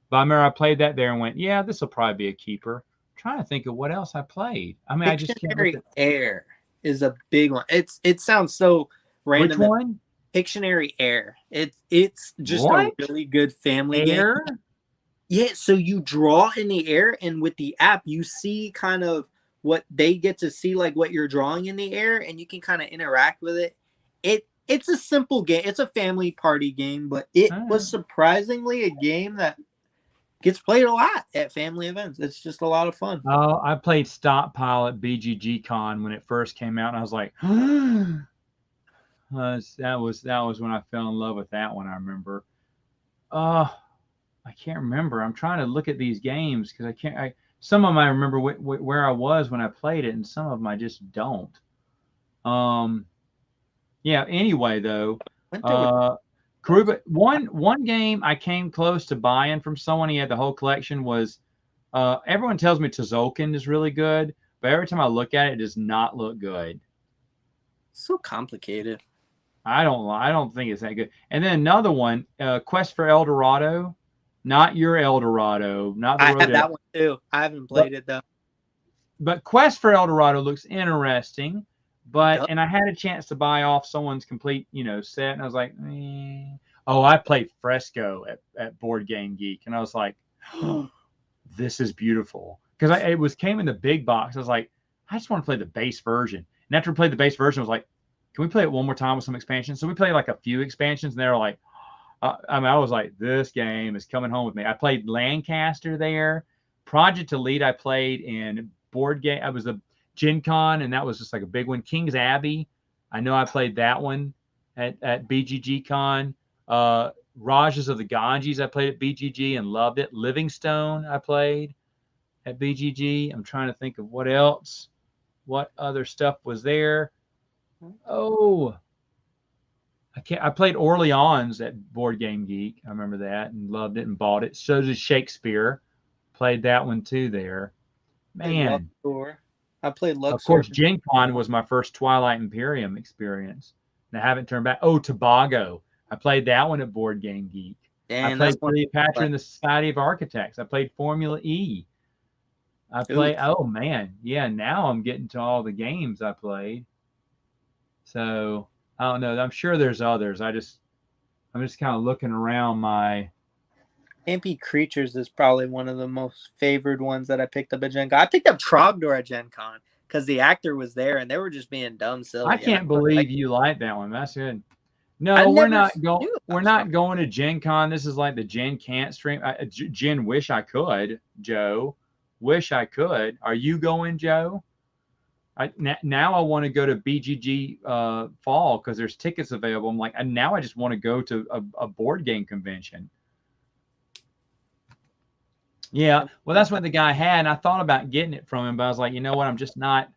but I remember I played that there and went, yeah, this will probably be a keeper. Trying to think of what else I played. I mean, I just can't. Air is a big one. It sounds so random. Which one? Pictionary Air. It's just a really good family game. Yeah, so you draw in the air, and with the app, you see kind of what they get to see, like what you're drawing in the air, and you can kind of interact with it. It's a simple game. It's a family party game, but it was surprisingly a game that gets played a lot at family events. It's just a lot of fun. Oh, I played Stockpile at GenCon when it first came out, and I was like, that was when I fell in love with that one. I remember. I can't remember. I'm trying to look at these games because I can't. Some of them I remember where I was when I played it, and some of them I just don't. Yeah. Anyway, though, Karuba, one game I came close to buying from someone. He had the whole collection. Was everyone tells me Tzolk'in is really good, but every time I look at it, it does not look good. So complicated. I don't think it's that good. And then another one, Quest for El Dorado, not your El Dorado, not the I have that one too. I haven't played it though. But Quest for El Dorado looks interesting. And I had a chance to buy off someone's complete, set, and I was like, oh, I played Fresco at Board Game Geek, and I was like, oh, this is beautiful because it came in the big box. I was like, I just want to play the base version. And after we played the base version, I was like, can we play it one more time with some expansions? So we played like a few expansions, and they were like, I was like, this game is coming home with me. I played Lancaster there. Project Elite I played in board game. I was a Gen Con, and that was just like a big one. King's Abbey, I know I played that one at BGG Con. Rajas of the Ganges I played at BGG and loved it. Livingstone I played at BGG. I'm trying to think of what else. What other stuff was there? Oh, I played Orleans at Board Game Geek. I remember that and loved it and bought it. So did Shakespeare. Played that one too there. Man. I played Luxor. Of course, Gen Con was my first Twilight Imperium experience. And I haven't turned back. Oh, Tobago. I played that one at Board Game Geek. I played Cleopatra in the Society of Architects. I played Formula E. Oh, man. Yeah, now I'm getting to all the games I played. So, I don't know. I'm sure there's others. I'm just kind of looking around my... Campy Creatures is probably one of the most favored ones that I picked up at Gen Con. I picked up Trogdor at Gen Con because the actor was there and they were just being dumb silly. I can't believe you like that one. That's good. No, we're not going. We're not going to Gen Con. This is like the Gen Can't stream. Gen wish I could. Joe, wish I could. Are you going, Joe? Now I want to go to BGG fall because there's tickets available. I'm like, now I just want to go to a board game convention. Yeah, well, that's what the guy had, and I thought about getting it from him, but I was like, you know what? I'm just not.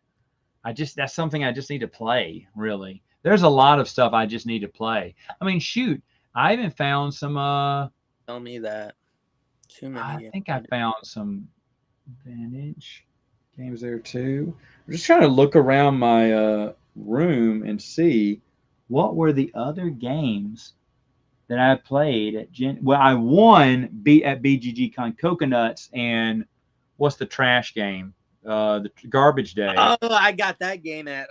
That's something I just need to play. Really, there's a lot of stuff I just need to play. I mean, shoot, I even found some. Tell me that. Too many. I think I found some vintage games there too. I'm just trying to look around my room and see what were the other games that I played at I won at BGG Con Coconuts and what's the trash game? The Garbage Day. Oh, I got that game at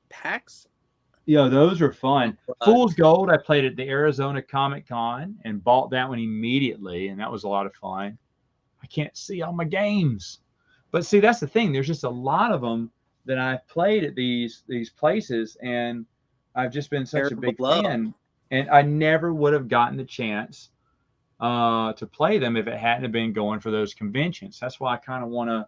PAX. Yeah, those are fun. Fool's Gold I played at the Arizona Comic Con and bought that one immediately, and that was a lot of fun. I can't see all my games. But see, that's the thing. There's just a lot of them that I've played at these places, and I've just been such a Terrible big love. fan, and I never would have gotten the chance to play them if it hadn't been going for those conventions. That's why I kind of want to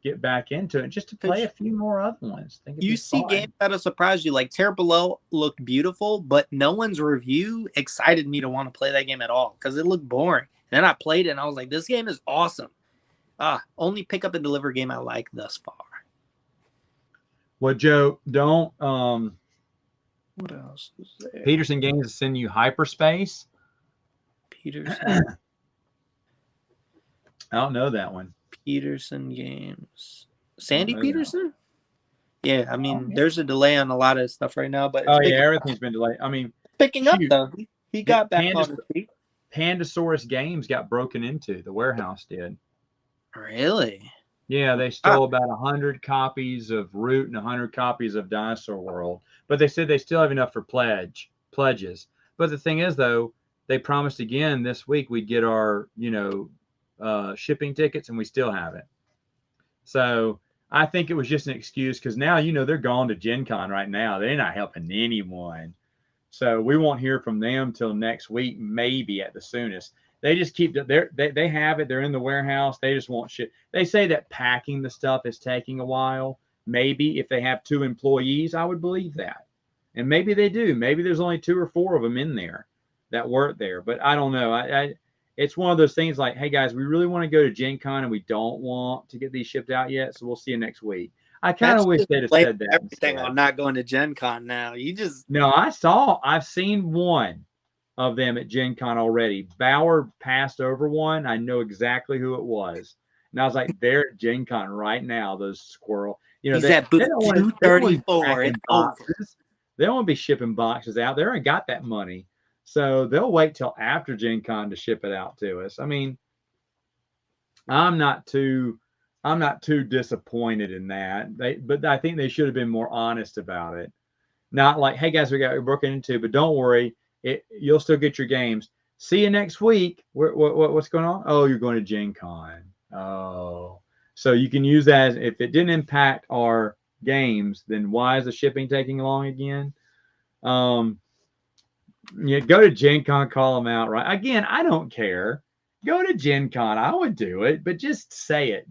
get back into it, just to play a few more other ones. I think it'd You be see fun. games that'll surprise you. Like Terra Below looked beautiful, but no one's review excited me to want to play that game at all because it looked boring. And then I played it and I was like, this game is awesome. Only pick up and deliver game I like thus far. Well, Joe, don't What else is there? Peterson Games send you Hyperspace? Peterson. I don't know that one. Peterson Games. Sandy know Peterson? Yeah, I mean, there's a delay on a lot of stuff right now, but it's everything's been delayed. I mean, picking up though. He got back on his feet. Pandasaurus Games got broken into. The warehouse did. Really? Yeah, they stole about 100 copies of Root and 100 copies of Dinosaur World. But they said they still have enough for pledges. But the thing is, though, they promised again this week we'd get our, shipping tickets, and we still haven't. So I think it was just an excuse because now, they're gone to GenCon right now. They're not helping anyone. So we won't hear from them till next week, maybe at the soonest. They just keep they have it. They're in the warehouse. They just want shit. They say that packing the stuff is taking a while. Maybe if they have 2 employees, I would believe that. And maybe they do. Maybe there's only 2 or 4 of them in there that work there. But I don't know. It's one of those things like, hey guys, we really want to go to Gen Con and we don't want to get these shipped out yet. So we'll see you next week. I kind of wish they'd have said that. Everything on not going to Gen Con now. No, I've seen one of them at Gen Con already. Bauer passed over one. I know exactly who it was. And I was like, they're at Gen Con right now, those squirrel. He's at booth 234. It's over. They don't want to be shipping boxes out. They already got that money. So they'll wait till after Gen Con to ship it out to us. I mean, I'm not too disappointed in that. But I think they should have been more honest about it. Not like, hey guys, we got broken into, but don't worry. You'll still get your games. See you next week. What's going on? Oh, you're going to Gen Con. Oh, so you can use that if it didn't impact our games, then why is the shipping taking long again? Go to Gen Con, call them out, right? Again, I don't care. Go to Gen Con. I would do it, but just say it.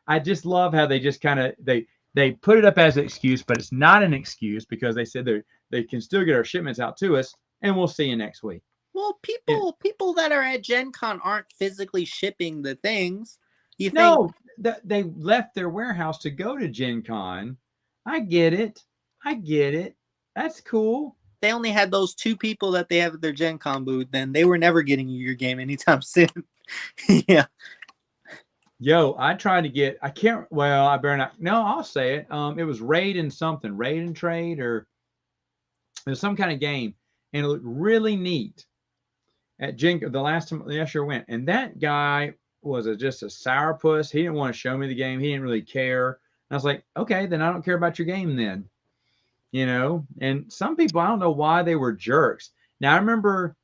I just love how they just kind of they put it up as an excuse, but it's not an excuse because they said they can still get our shipments out to us. And we'll see you next week. Well, people that are at Gen Con aren't physically shipping the things. They left their warehouse to go to Gen Con. I get it. That's cool. They only had those 2 people that they have at their Gen Con booth. Then they were never getting you your game anytime soon. Yeah. Yo, I tried to get. I can't. Well, I better not. No, I'll say it. It was Raid and Trade, or it was some kind of game. And it looked really neat at Gen. The last year I went, and that guy was just a sourpuss. He didn't want to show me the game. He didn't really care. And I was like, okay, then I don't care about your game then. And some people, I don't know why they were jerks. Now I remember,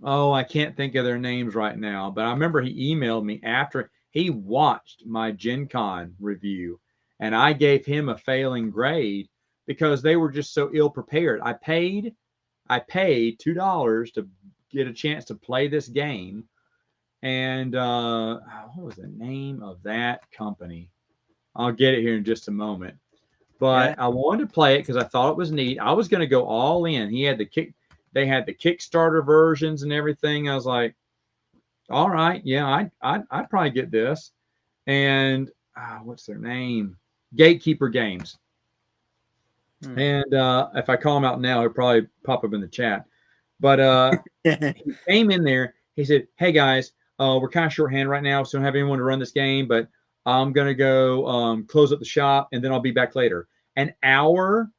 I can't think of their names right now, but I remember he emailed me after he watched my Gen Con review, and I gave him a failing grade because they were just so ill prepared. I paid $2 to get a chance to play this game. And what was the name of that company? I'll get it here in just a moment. But I wanted to play it because I thought it was neat. I was going to go all in. They had the Kickstarter versions and everything. I was like, all right, yeah, I'd probably get this. And what's their name? Gatekeeper Games. And if I call them out now, he'll probably pop up in the chat. But he came in there. He said, hey, guys, we're kind of shorthanded right now, so I don't have anyone to run this game, but I'm going to go close up the shop, and then I'll be back later. An hour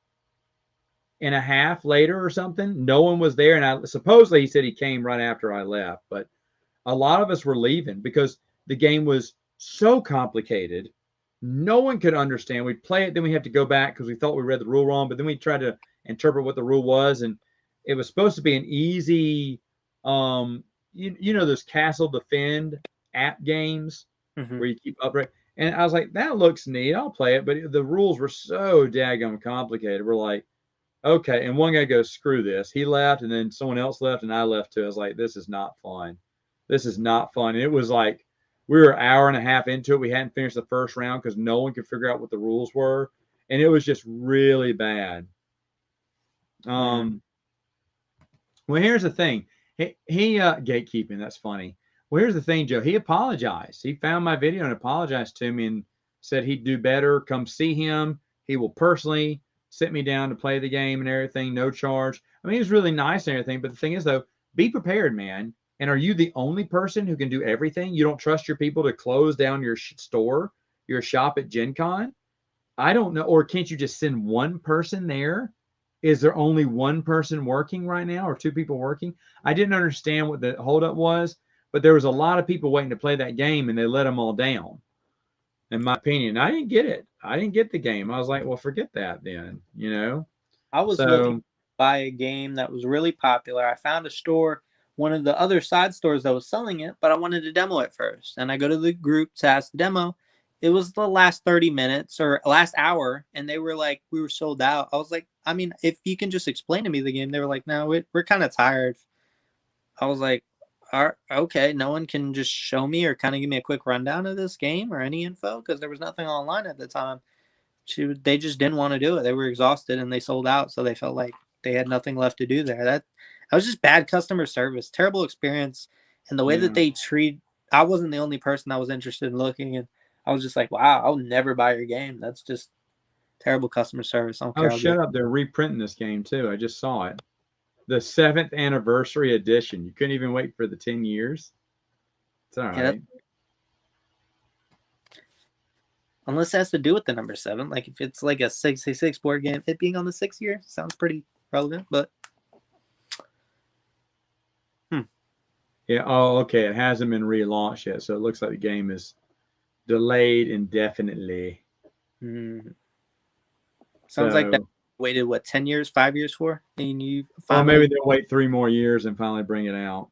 and a half later or something, no one was there. And supposedly he said he came right after I left. But a lot of us were leaving because the game was so complicated. No one could understand. We'd play it, then we had to go back because we thought we read the rule wrong, but then we tried to interpret what the rule was, and it was supposed to be an easy, those castle defend app games Mhm. where you keep upgrade. And I was like, that looks neat. I'll play it. But the rules were so daggone complicated. We're like, okay. And one guy goes, screw this. He left, and then someone else left, and I left too. I was like, this is not fun. This is not fun. And it was like we were an hour and a half into it. We hadn't finished the first round because no one could figure out what the rules were. And it was just really bad. Mm. Well, here's the thing. He gatekeeping. That's funny. Well, here's the thing, Joe. He apologized. He found my video and apologized to me and said he'd do better. Come see him. He will personally sit me down to play the game and everything, no charge. I mean, he was really nice and everything. But the thing is, though, be prepared, man. And are you the only person who can do everything? You don't trust your people to close down your store, your shop at GenCon? I don't know. Or can't you just send one person there? Is there only one person working right now or two people working? I didn't understand what the holdup was, but there was a lot of people waiting to play that game and they let them all down, in my opinion. I didn't get it. I didn't get the game. I was like, well, forget that then, you know? I was looking to So, buy a game that was really popular. I found a store, one of the other side stores that was selling it, but I wanted to demo it first. And I go to the group to ask the demo. It was the last 30 minutes or last hour, and they were like, we were sold out. I was like, I mean, if you can just explain to me the game, they were like, no, we're kind of tired. I was like, okay, no one can just show me or kind of give me a quick rundown of this game or any info because there was nothing online at the time. They just didn't want to do it. They were exhausted and they sold out, so they felt like they had nothing left to do there. That was just bad customer service, terrible experience, and the way that yeah. they treat. I wasn't the only person that was interested in looking, and I was just like, wow, I'll never buy your game. That's just terrible customer service. I don't Oh, care how good. shut up. They're reprinting this game too. I just saw it. The 7th anniversary edition. You couldn't even wait for the 10 years. It's all Yeah, that, right. unless it has to do with the number 7. Like if it's like a 66 board game, it being on the 6th year sounds pretty relevant. But Yeah. Oh, okay. It hasn't been relaunched yet, so it looks like the game is delayed indefinitely. mm, sounds like that So, waited what 10 years, 5 years for, and you well, finally. maybe they'll wait 3 more years and finally bring it out.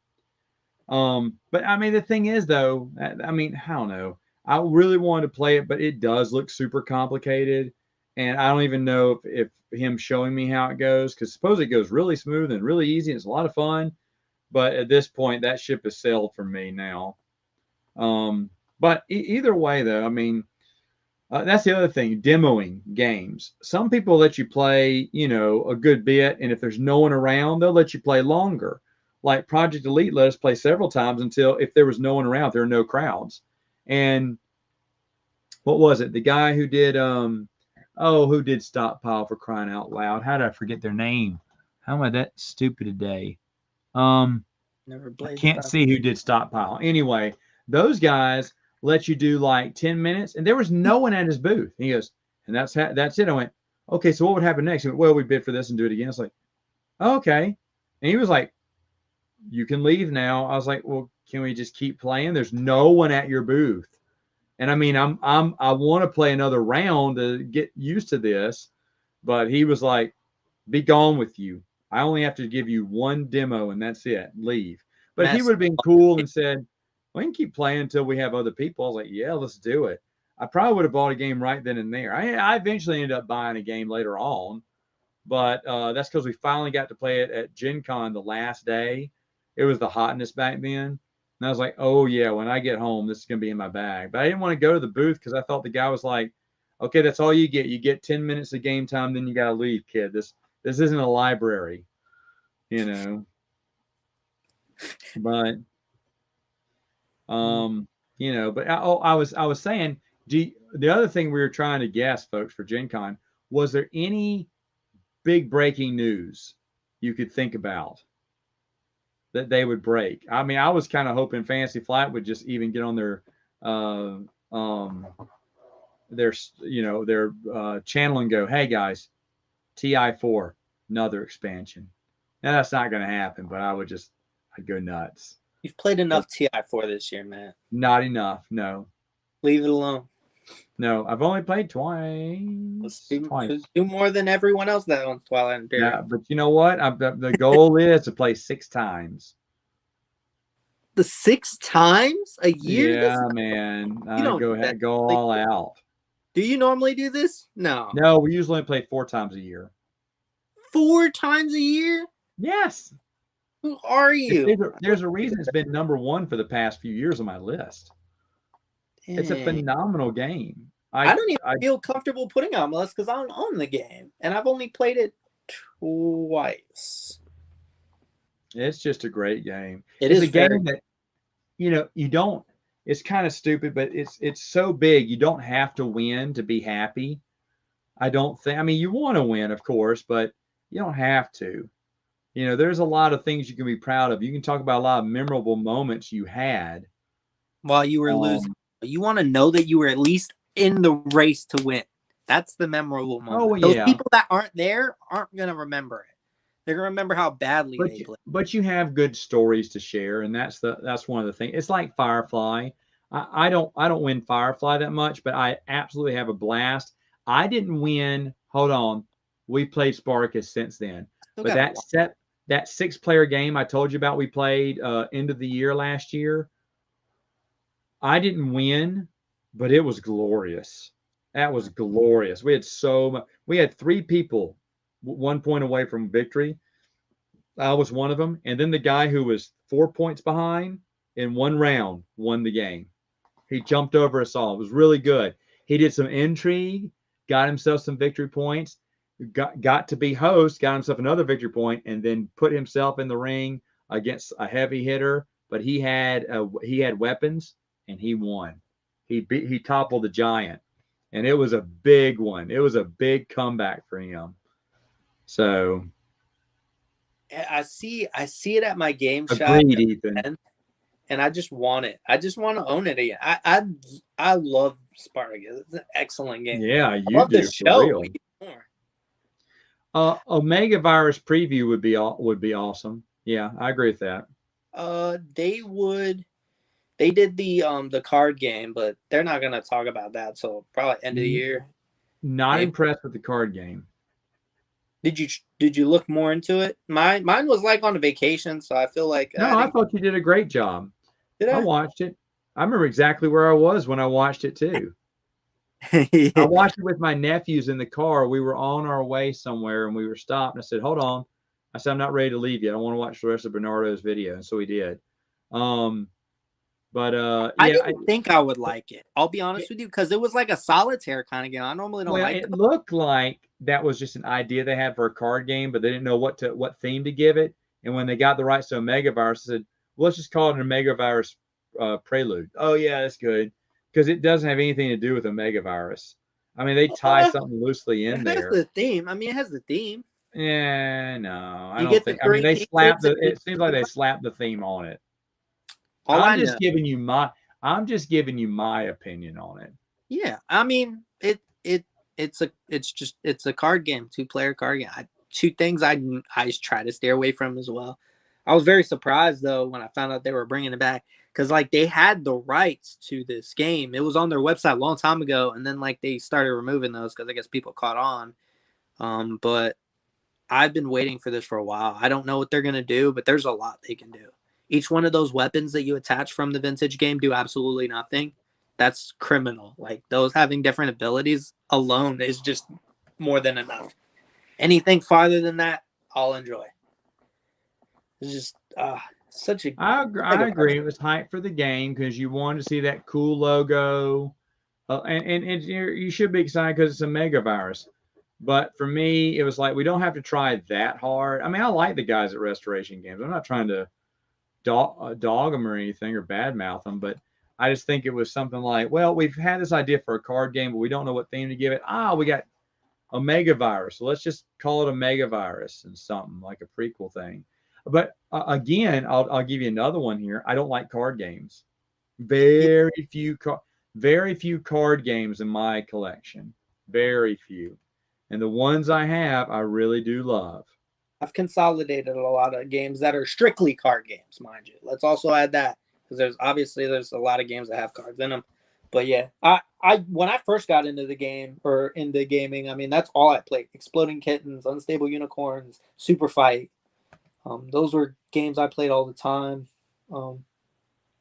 But I mean, the thing is, though, I mean, I don't know. I really wanted to play it, but it does look super complicated, and I don't even know if him showing me how it goes, because suppose it goes really smooth and really easy, and it's a lot of fun. But at this point, that ship has sailed for me now. But either way, though, I mean, that's the other thing, demoing games. Some people let you play, a good bit, and if there's no one around, they'll let you play longer. Like Project Elite let us play several times until if there was no one around, there are no crowds. And what was it? The guy who did who did Stockpile, for crying out loud? How did I forget their name? How am I that stupid today? Never I played can't stuff. see who did Stockpile. Anyway, those guys let you do like 10 minutes, and there was no one at his booth. He goes, and that's it. I went, okay, so what would happen next? He went, well, we bid for this and do it again. It's like, oh, okay. And he was like, you can leave now. I was like, well, can we just keep playing? There's no one at your booth. And I mean, I want to play another round to get used to this, but he was like, be gone with you. I only have to give you one demo and that's it. Leave. But if he Mess. would have been cool and said, we can keep playing until we have other people, I was like, yeah, let's do it. I probably would have bought a game right then and there. I eventually ended up buying a game later on, but that's because we finally got to play it at Gen Con the last day. It was the hotness back then. And I was like, oh, yeah, when I get home, this is going to be in my bag. But I didn't want to go to the booth because I thought the guy was like, okay, that's all you get. You get 10 minutes of game time, then you got to leave, kid. This isn't a library, you know. But but I was saying, the other thing we were trying to guess, folks, for Gen Con, was there any big breaking news you could think about that they would break? I mean, I was kind of hoping Fantasy Flight would just even get on uh, um, their channel and go, hey guys, TI4, another expansion. Now that's not going to happen, but I'd go nuts. You've played But enough TI4 this year, man. not enough. No, Leave it alone. no. I've only played Let's twice. do more than everyone else that owns Twilight Yeah, Imperium. but you know what? The goal is to play 6 times. the 6 times a year? Yeah, man. You don't do that. Go Like, all out. do you normally do this? No. No, we usually play 4 times a year. 4 times a year? Yes. Who are you? There's a reason it's been number 1 for the past few years on my list. Dang. It's a phenomenal game. I don't even feel comfortable putting it on my list because I don't own the game, and I've only played it twice. It's just a great game. It's a game that you don't. It's kind of stupid, but it's so big. You don't have to win to be happy. I don't think. I mean, you want to win, of course, but you don't have to. There's a lot of things you can be proud of. You can talk about a lot of memorable moments you had while you were losing. You want to know that you were at least in the race to win. That's the memorable moment. Oh, yeah. Those people that aren't there aren't going to remember it. They're going to remember how badly they played. But you have good stories to share, and that's one of the things. It's like Firefly. I don't win Firefly that much, but I absolutely have a blast. I didn't win. Hold on. We played Spartacus since then. But that 6-player game I told you about we played end of the year last year, I didn't win, but it was glorious. That was glorious. We had 3 people 1 point away from victory. I was one of them. And then the guy who was 4 points behind in 1 round won the game. He jumped over us all. It was really good. He did some intrigue, got himself some victory points, got to be host, got himself another victory point, and then put himself in the ring against a heavy hitter. But he had weapons, and he won. He toppled the giant, and it was a big one. It was a big comeback for him. So I see it at my game shop. Agreed, Ethan. And I just want it. I just want to own it again. I love Spartacus. It's an excellent game. Yeah, you love do. The show. Omega Virus preview would be awesome. Yeah, I agree with that. They did the card game, but they're not gonna talk about that. So probably end of the year. Not impressed with the card game. Did you look more into it? Mine was like on a vacation, so I feel like I thought you did a great job. Did I? I watched it. I remember exactly where I was when I watched it too. I watched it with my nephews in the car. We were on our way somewhere and we were stopped. And I said, "Hold on." I said, "I'm not ready to leave yet. I want to watch the rest of Bernardo's video." And so we did. I didn't think I would like it. I'll be honest with you, because it was like a solitaire kind of game. I normally don't like it. It looked like that was just an idea they had for a card game, but they didn't know what theme to give it. And when they got the rights to Omega Virus, they said, well, let's just call it an Omega Virus Prelude. Oh, yeah, that's good. Because it doesn't have anything to do with Omega Virus. I mean, they tie something loosely in there. It has the theme. I mean, it has the theme. Yeah, no, I don't think. I mean, they slapped it seems like they slapped the theme on it. I'm just giving you my opinion on it. Yeah, I mean, it's a card game, 2-player card game. 2 things I try to stay away from as well. I was very surprised though when I found out they were bringing it back, because like they had the rights to this game. It was on their website a long time ago, and then like they started removing those because I guess people caught on. But I've been waiting for this for a while. I don't know what they're gonna do, but there's a lot they can do. Each one of those weapons that you attach from the vintage game do absolutely nothing. That's criminal. Like, those having different abilities alone is just more than enough. Anything farther than that, I'll enjoy. It's just such a. I agree. It was hype for the game because you wanted to see that cool logo, and you should be excited because it's a Mega Virus. But for me, it was like we don't have to try that hard. I mean, I like the guys at Restoration Games. I'm not trying to dog them or anything or badmouth them, but I just think it was something like, well, we've had this idea for a card game, but we don't know what theme to give it. We got Omega Virus, so let's just call it Omega Virus and something like a prequel thing. But again, I'll give you another one here. I don't like card games. Very few card games in my collection. Very few. And the ones I have, I really do love. I've consolidated a lot of games that are strictly card games, mind you. Let's also add that, because there's a lot of games that have cards in them. But yeah, I when I first got into the game or into gaming, I mean, that's all I played: Exploding Kittens, Unstable Unicorns, Super Fight. Those were games I played all the time.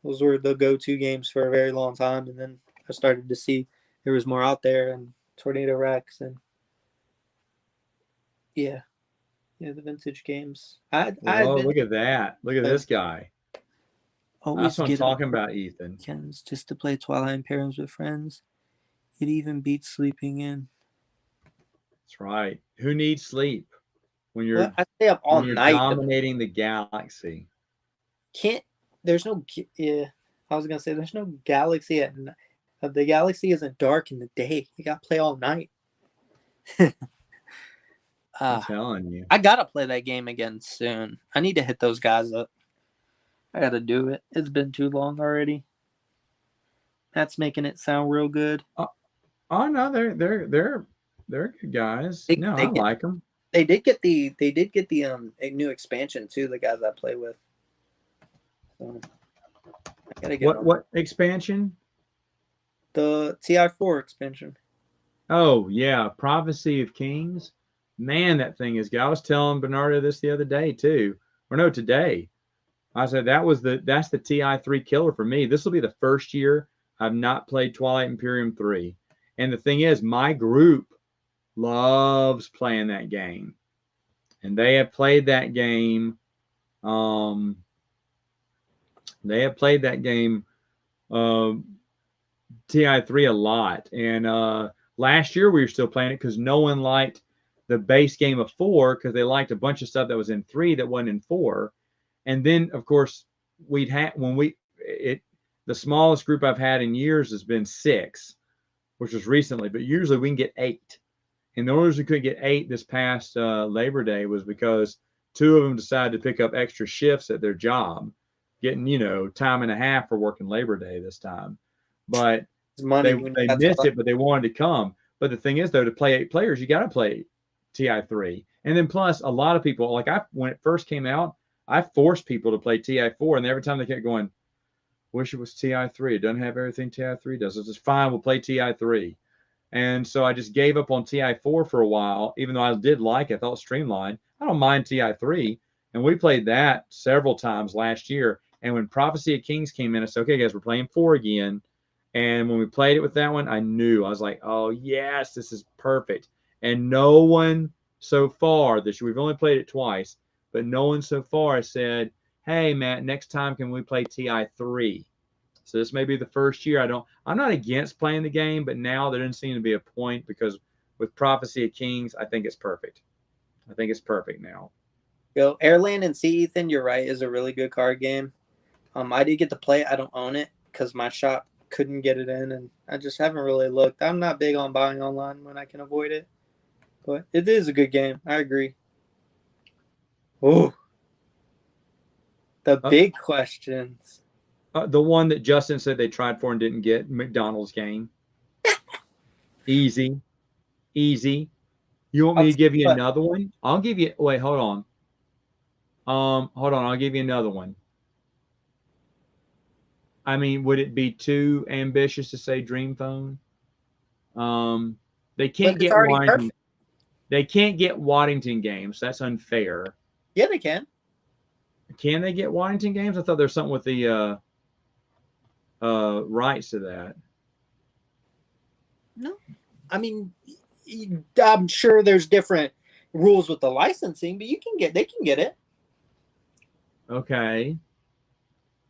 Those were the go-to games for a very long time, and then I started to see there was more out there, and Tornado Rex, and yeah, the vintage games. I Whoa, admit look at that. Look at I this guy. That's always what I'm get up talking about, Ethan. weekends just to play Twilight Imperiums with friends. It even beats sleeping in. That's right. Who needs sleep when Well, you're I stay up all when you're night. dominating the galaxy? Can't there's no yeah. I was gonna say there's no galaxy at night. The galaxy isn't dark in the day. You gotta play all night. I'm telling you. I gotta play that game again soon. I need to hit those guys up. I gotta do it. It's been too long already. That's making it sound real good. Oh no, they're good guys. They, No, I they get like them. they did get the a new expansion too. The guys I play with. So I gotta get on What expansion? the TI4 expansion. Oh yeah, Prophecy of Kings. Man, that thing is good. I was telling Bernardo this the other day too, or no, today. I said that's the TI3 killer for me. This will be the first year I've not played Twilight Imperium 3. And the thing is, my group loves playing that game. And they have played that game. They have played that game uh, TI3 a lot. And last year we were still playing it because no one liked the base game of 4 because they liked a bunch of stuff that was in 3 that wasn't in 4. And then, of course, we'd had the smallest group I've had in years has been 6, which was recently, but usually we can get 8. And the only reason we couldn't get 8 this past Labor Day was because 2 of them decided to pick up extra shifts at their job, getting time and a half for working Labor Day this time. But they missed it, but they wanted to come. But the thing is, though, to play 8 players, you got to play TI3, and then plus a lot of people like when it first came out, I forced people to play TI4, and every time they kept going, wish it was TI3. It doesn't have everything TI3 does. It's just fine. We'll play TI3. And so I just gave up on TI4 for a while, even though I did like it. I thought it was streamlined. I don't mind TI3. And we played that several times last year. And when Prophecy of Kings came in, I said, okay, guys, we're playing 4 again. And when we played it with that one, I was like, oh, yes, this is perfect. And no one so far this year, we've only played it twice, but no one so far has said, hey, Matt, next time can we play TI3? So this may be the first year. I'm not against playing the game, but now there doesn't seem to be a point because with Prophecy of Kings, I think it's perfect. I think it's perfect now. Yo, Airland and Sea Ethan, you're right, is a really good card game. I did get to play it. I don't own it because my shop couldn't get it in, and I just haven't really looked. I'm not big on buying online when I can avoid it, but it is a good game. I agree. Oh, the big questions. The one that Justin said they tried for and didn't get, McDonald's game. Easy. You want me to give you another one? I'll give you. Wait, hold on. Hold on. I'll give you another one. I mean, would it be too ambitious to say Dream Phone? They can't get Waddington. Perfect. They can't get Waddington games. That's unfair. Yeah, they can. Can they get Waddington games? I thought there's something with the rights to that. No, I mean, I'm sure there's different rules with the licensing, but they can get it. Okay.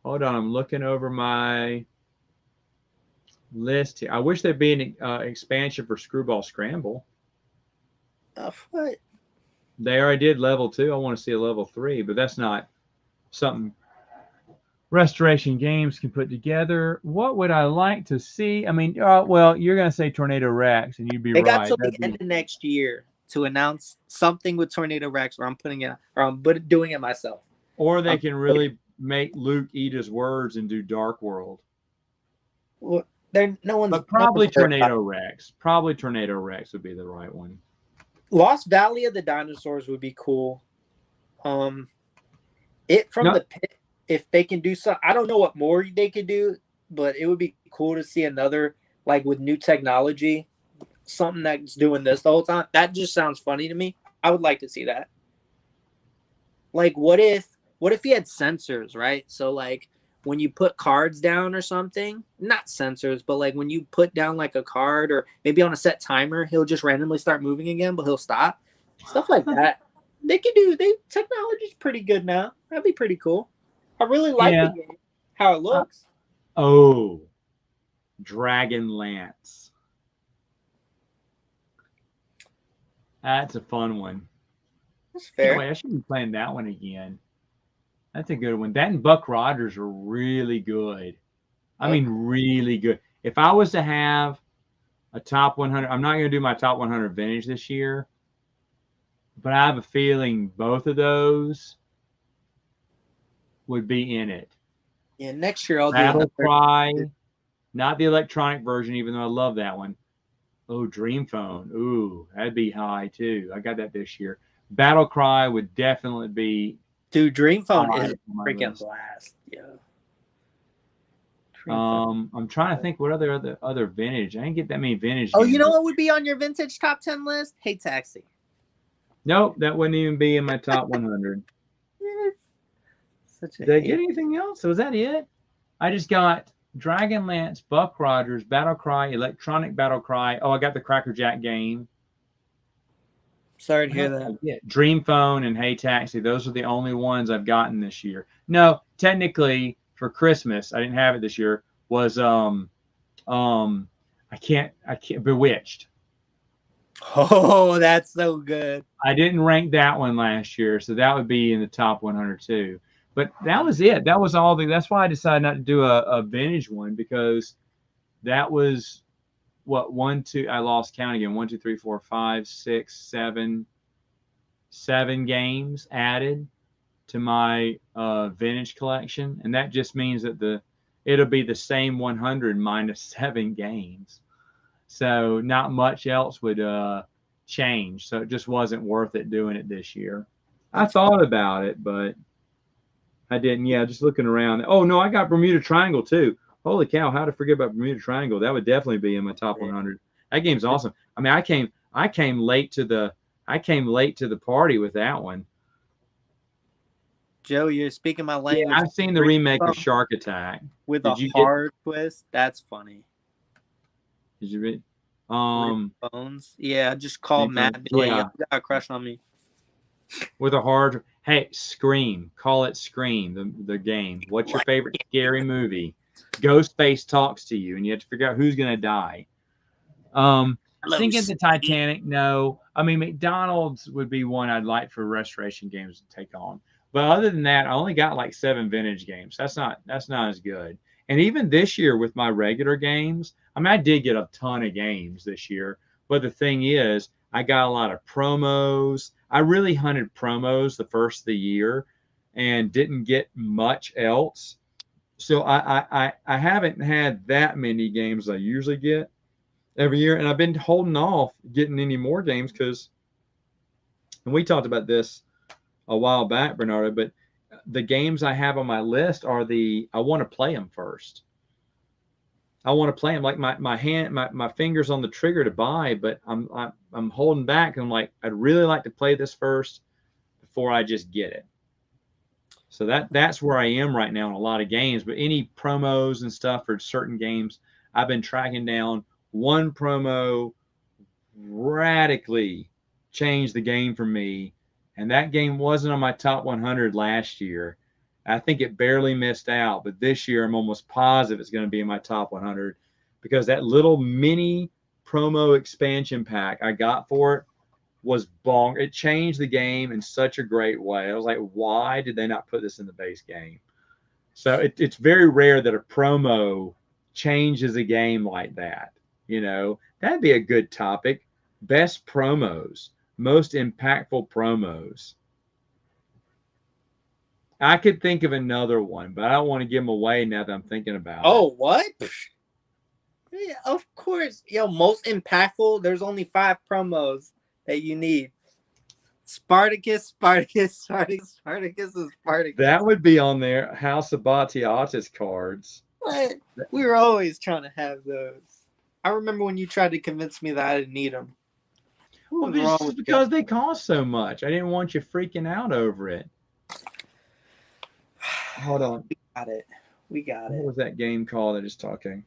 Hold on, I'm looking over my list here. I wish there'd be an expansion for Screwball Scramble. What? They already did level 2. I want to see a level 3, but that's not something Restoration Games can put together. What would I like to see? I mean, well, you're going to say Tornado Rex, and you'd be right. They got till the end of next year to announce something with Tornado Rex, or I'm doing it myself. Or they can really make Luke eat his words and do Dark World. Well, no one's. But probably Tornado Rex. Probably Tornado Rex would be the right one. Lost Valley of the Dinosaurs would be cool. The pit. If they can do something, I don't know what more they could do, but it would be cool to see another, like with new technology, something that's doing this the whole time. That just sounds funny to me. I would like to see that. Like, what if he had sensors, right? So like when you put cards down or something, not sensors, but like when you put down like a card or maybe on a set timer, he'll just randomly start moving again, but he'll stop. Stuff like that. Technology's pretty good now. That'd be pretty cool. I really like the Yeah. game, how it looks. Oh, Dragonlance. That's a fun one. That's Yeah, fair. wait, I should be playing that one again. That's a good one. That and Buck Rogers are really good. I mean, really good. If I was to have a top 100, I'm not going to do my top 100 vintage this year, but I have a feeling both of those would be in it. Yeah, next year I'll do Battle another. Cry, not the electronic version, even though I love that one. Oh, Dream Phone. Ooh, that'd be high too. I got that this year. Battle Cry would definitely be Dude, Dream Phone high is on my freaking list. blast. Yeah. Dream Phone. I'm trying to think what other vintage. I didn't get that many vintage Oh, games. you know what would be on your vintage top 10 list? Hey Taxi. Nope, that wouldn't even be in my top 100. Such a Did I hate. get anything else? Was that it? I just got Dragonlance, Buck Rogers, Battle Cry, Electronic Battle Cry. Oh, I got the Cracker Jack game. Sorry to hear that. Yeah, Dream Phone and Hey Taxi. Those are the only ones I've gotten this year. No, technically for Christmas, I didn't have it this year. Was I can't Bewitched. Oh, that's so good. I didn't rank that one last year, so that would be in the top 100 too. But that was it. That was all that's why I decided not to do a vintage one, because that was what I lost count again. 1, 2, 3, 4, 5, 6, 7 games added to my vintage collection, and that just means that it'll be the same 100 minus 7 games. So not much else would change. So it just wasn't worth it doing it this year. I thought about it, but I didn't. Yeah, just looking around. Oh no, I got Bermuda Triangle too. Holy cow! How to forget about Bermuda Triangle? That would definitely be in my top 100. That game's awesome. I mean, I came late to the party with that one. Joe, you're speaking my language. Yeah, I've seen the remake of Shark Attack. With Did a you hard twist. That's funny. Did you read? Bones. Yeah, just call Matt. Be like, Yeah. yo, you got a crush on me. With a hard. Hey, Scream. Call it Scream. The game. What's your favorite scary movie? Ghostface talks to you, and you have to figure out who's gonna die. Sinking the Titanic. No, I mean McDonald's would be one I'd like for restoration games to take on. But other than that, I only got like 7 vintage games. That's not as good. And even this year with my regular games, I mean, I did get a ton of games this year. But the thing is, I got a lot of promos. I really hunted promos the first of the year and didn't get much else. So I haven't had that many games I usually get every year. And I've been holding off getting any more games because, and we talked about this a while back, Bernardo, but the games I have on my list are I want to play them first. I want to play them, like my fingers on the trigger to buy, but I'm holding back. I'm like, I'd really like to play this first before I just get it. So that's where I am right now in a lot of games. But any promos and stuff for certain games, I've been tracking down. One promo radically changed the game for me, and that game wasn't on my top 100 last year. I think it barely missed out, but this year I'm almost positive it's going to be in my top 100 because that little mini promo expansion pack I got for it was bong. It changed the game in such a great way. I was like, why did they not put this in the base game? So it's very rare that a promo changes a game like that. You know, that'd be a good topic. Best promos, most impactful promos. I could think of another one, but I don't want to give them away now that I'm thinking about it. Oh, what? Yeah, of course. Yo, most impactful. There's only 5 promos that you need. Spartacus, Spartacus, Spartacus, Spartacus, and Spartacus. That would be on there. House of Batiatus cards. What? We were always trying to have those. I remember when you tried to convince me that I didn't need them. Well, just because they cost so much. I didn't want you freaking out over it. Hold on. We got it. We got What it. was that game called? I just talking.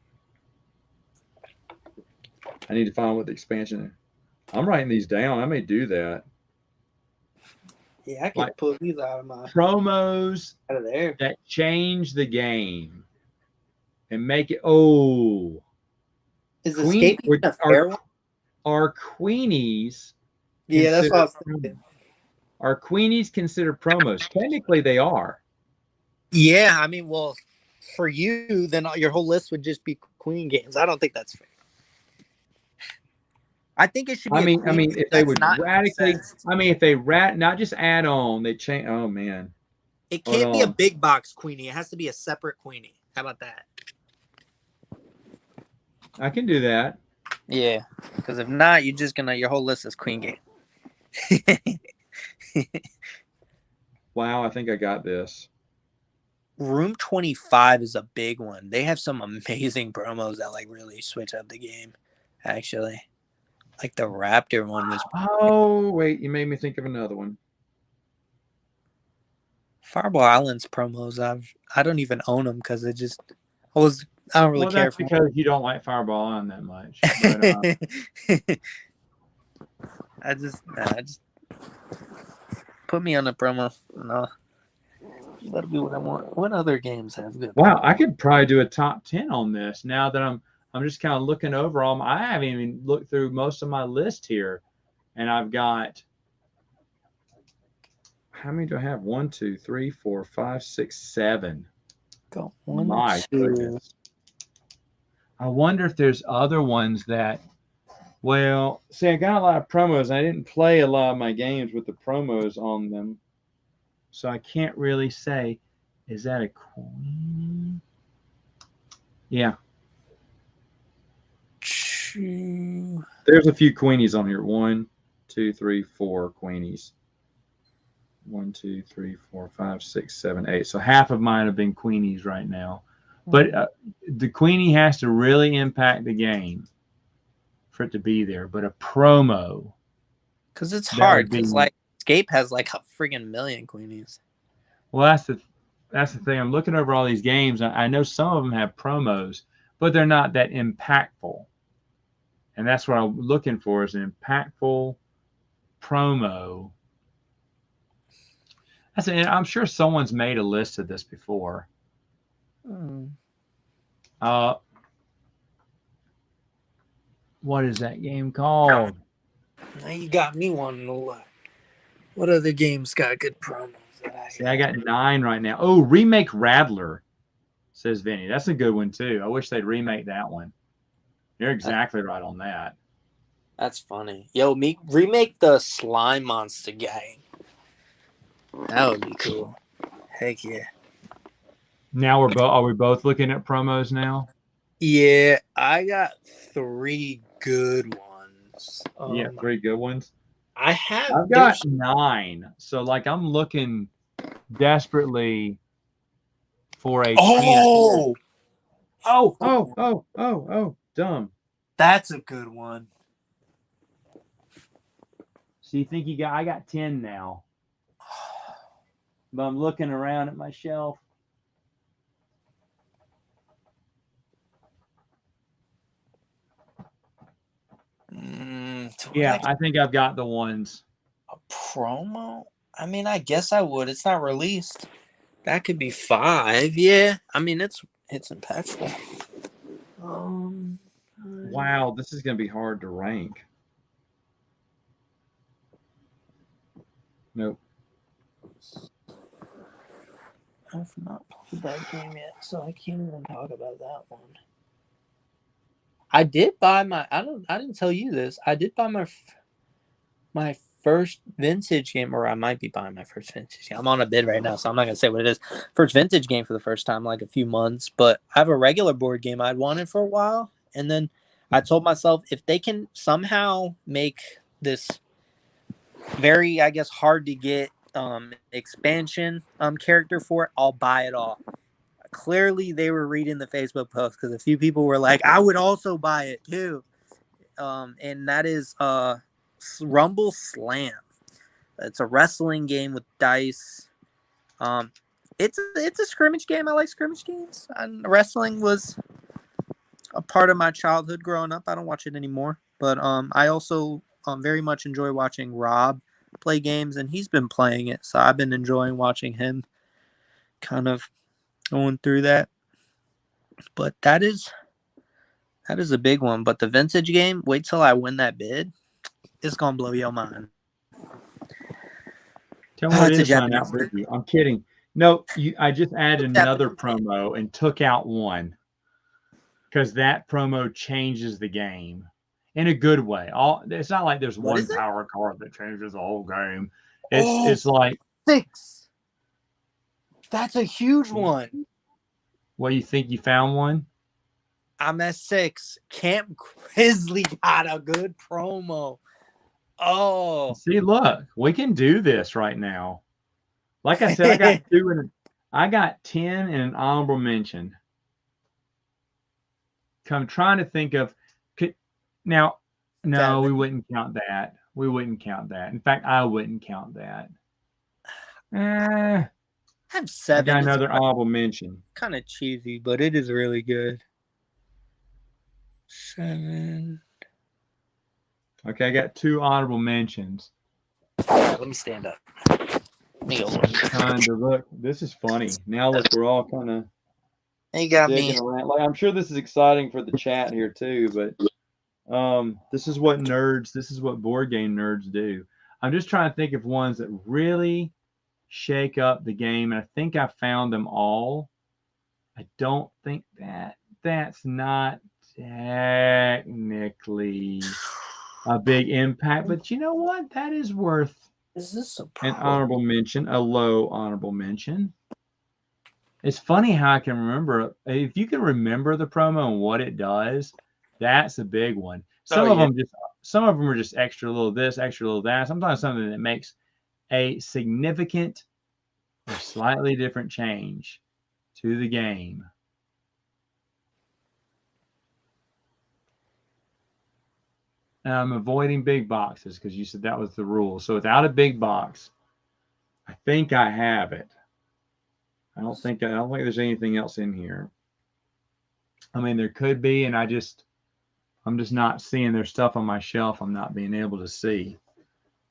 I need to find what the expansion is. I'm writing these down. I may do that. Yeah, I Like could pull these out promos of there. that change the game and make it. Oh, Is Queen escaping a are fair one? are Queenies Yeah, that's what I considered was thinking. are Queenies considered promos? Technically, they are. Yeah, I mean, well, for you, then your whole list would just be Queen games. I don't think that's fair. I think it should be a I Queen mean, game if they that's would not radically, incest. if they not just add on, they change. Oh man, It hold can't be a on. big box Queenie. It has to be a separate Queenie. How about that? I can do that. Yeah, because if not, you're just gonna your whole list is Queen game. Wow, I think I got this. Room 25 is a big one. They have some amazing promos that like really switch up the game. Actually, like the Raptor one was. Oh wait, you made me think of another one. Fireball Island's promos. I don't even own them because I don't really Well, care that's for. because you don't like Fireball on that much. But I just put me on a promo. No, that'll be what I want. What other games have good? wow, I could probably do a top 10 on this now that I'm just kind of looking over all I haven't even looked through most of my list here, and I've got how many do I have? 1, 2, 3, 4, 5, 6, 7. Go one, My two. goodness. I wonder if there's other ones that. Well, see, I got a lot of promos. I didn't play a lot of my games with the promos on them, so I can't really say. Is that a queen? Yeah, Two. there's a few queenies on here. 1, 2, 3, 4 queenies. 1, 2, 3, 4, 5, 6, 7, 8. So half of mine have been queenies right now. But the queenie has to really impact the game for it to be there. But a promo, Because it's that hard. would Because be. like Escape has like a friggin' million Queenies. Well, that's the thing. I'm looking over all these games. I know some of them have promos, but they're not that impactful. And that's what I'm looking for is an impactful promo. I'm sure someone's made a list of this before. What is that game called? Now you got me wanting to look. What other games got good promos that See, I got 9 right now. Oh, Remake Rattler, says Vinny. That's a good one too. I wish they'd remake that one. You're exactly right on that. That's funny. Yo, remake the Slime Monster game. That would be cool. Heck yeah. Now are we both looking at promos now? Yeah, I got 3 good ones. Yeah, 3 good ones. I've got 9. So like I'm looking desperately for a chance. Oh, dumb. That's a good one. So you think I got 10 now. But I'm looking around at my shelf. Yeah, I think I've got the ones. A promo? I mean, I guess I would. It's not released. That could be 5. Yeah. I mean, it's impactful. Wow, this is going to be hard to rank. Nope. I've not played that game yet, so I can't even talk about that one. I did buy I didn't tell you this. I did buy my first vintage game, or I might be buying my first vintage game. I'm on a bid right now, so I'm not gonna say what it is. First vintage game for the first time, like a few months. But I have a regular board game I'd wanted for a while, and then I told myself if they can somehow make this very, I guess, hard to get expansion character for it, I'll buy it all. Clearly, they were reading the Facebook post because a few people were like, "I would also buy it too," and that is Rumble Slam. It's a wrestling game with dice. it's a scrimmage game. I like scrimmage games. And wrestling was a part of my childhood growing up. I don't watch it anymore, but I also very much enjoy watching Rob play games, and he's been playing it, so I've been enjoying watching him kind of going through that. But that is a big one. But the vintage game, wait till I win that bid. It's gonna blow your mind. Tell me what it It's a is, son. Japanese Outbid stick. you. I'm kidding. No, I just added another Japanese stick. promo and took out one because that promo changes the game in a good way. It's not like there's What one is it? power card that changes the whole game. Oh, It's like 6. That's a huge one. what you think you found one? I'm at 6. Camp Grizzly got a good promo. Oh, See, look, we can do this right now. Like I said, I got 2 and I got 10 and an honorable mention. I'm trying to think of now. No, we wouldn't count that. We wouldn't count that. In fact, I wouldn't count that. I'm 7. I got another honorable mention. Kind of cheesy, but it is really good. 7. Okay, I got 2 honorable mentions. Let me stand up. Let me go look. Trying to look. This is funny. Now look, we're all kind of You got digging me. around. Like I'm sure this is exciting for the chat here too, but this is what board game nerds do. I'm just trying to think of ones that really shake up the game, and I think I found them all. I don't think that's not technically a big impact, but you know what? That is worth Is this an honorable mention, a low honorable mention. It's funny how I can remember. If you can remember the promo and what it does, that's a big one. Some of them are just extra little this, extra little that. Sometimes something that makes a significant or slightly different change to the game. I'm avoiding big boxes because you said that was the rule. So without a big box, I think I have it. I don't think there's anything else in here. I mean, there could be, and I'm just not seeing their stuff on my shelf. I'm not being able to see.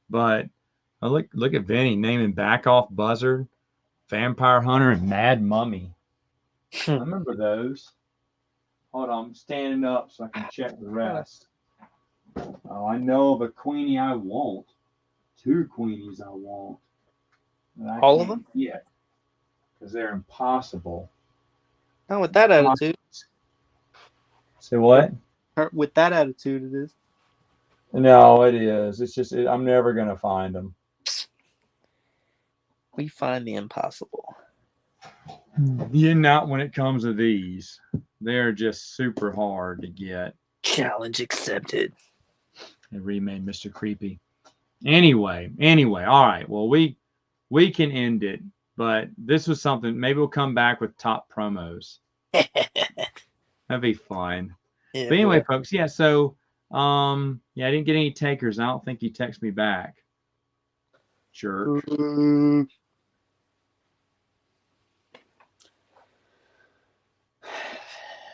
But look at Vinny naming Back Off Buzzard, Vampire Hunter, and Mad Mummy. I remember those. Hold on, I'm standing up so I can check the rest. Oh, I know of a Queenie I want. 2 Queenies I want. all of them? Yeah. Because they're impossible. No, with that attitude. Say what? With that attitude, it is. No, it is. It's just I'm never gonna find them. We find the impossible. Yeah, not when it comes to these. They're just super hard to get. Challenge accepted. They remade Mr. Creepy. Anyway. All right. Well, we can end it, but this was something. Maybe we'll come back with top promos. That'd be fun. Yeah, but anyway, folks. Yeah. So, I didn't get any takers. I don't think he texted me back. Jerk.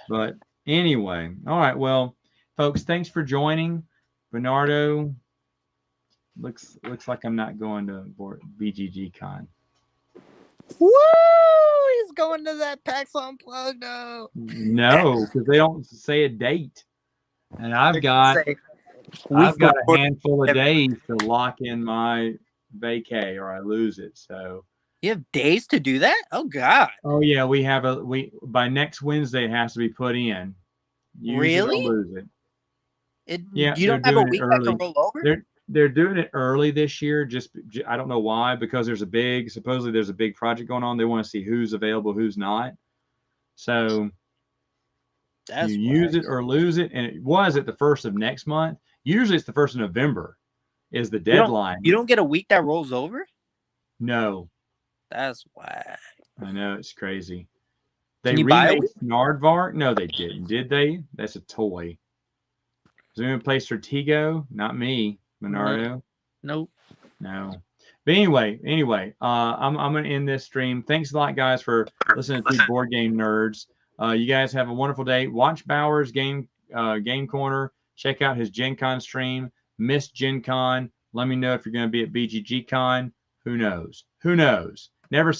But anyway, all right. Well, folks, thanks for joining. Bernardo, looks like I'm not going to BGG Con. Woo! He's going to that PAX Unplugged, though. No, because they don't say a date, and I've got a handful of days to lock in my vacay, or I lose it. So you have days to do that? Oh God! Oh yeah, we by next Wednesday it has to be put in. Really? Lose it. Yeah, you don't have a week that can roll over. They're doing it early this year. Just I don't know why, because supposedly there's a big project going on. They want to see who's available, who's not. So you use it or lose it, and it was at the 1st of next month. Usually it's the 1st of November is the deadline. You don't get a week that rolls over? No. That's whack. I know, it's crazy. They remade Nardvark? No, they didn't. Did they? That's a toy. Does anyone play Stratego? Not me, Monardo. Nope. No. But anyway, I'm gonna end this stream. Thanks a lot, guys, for listening to Board Game Nerds. You guys have a wonderful day. Watch Bauer's game corner. Check out his Gen Con stream. Miss Gen Con. Let me know if you're gonna be at BGG Con. Who knows? Who knows? Never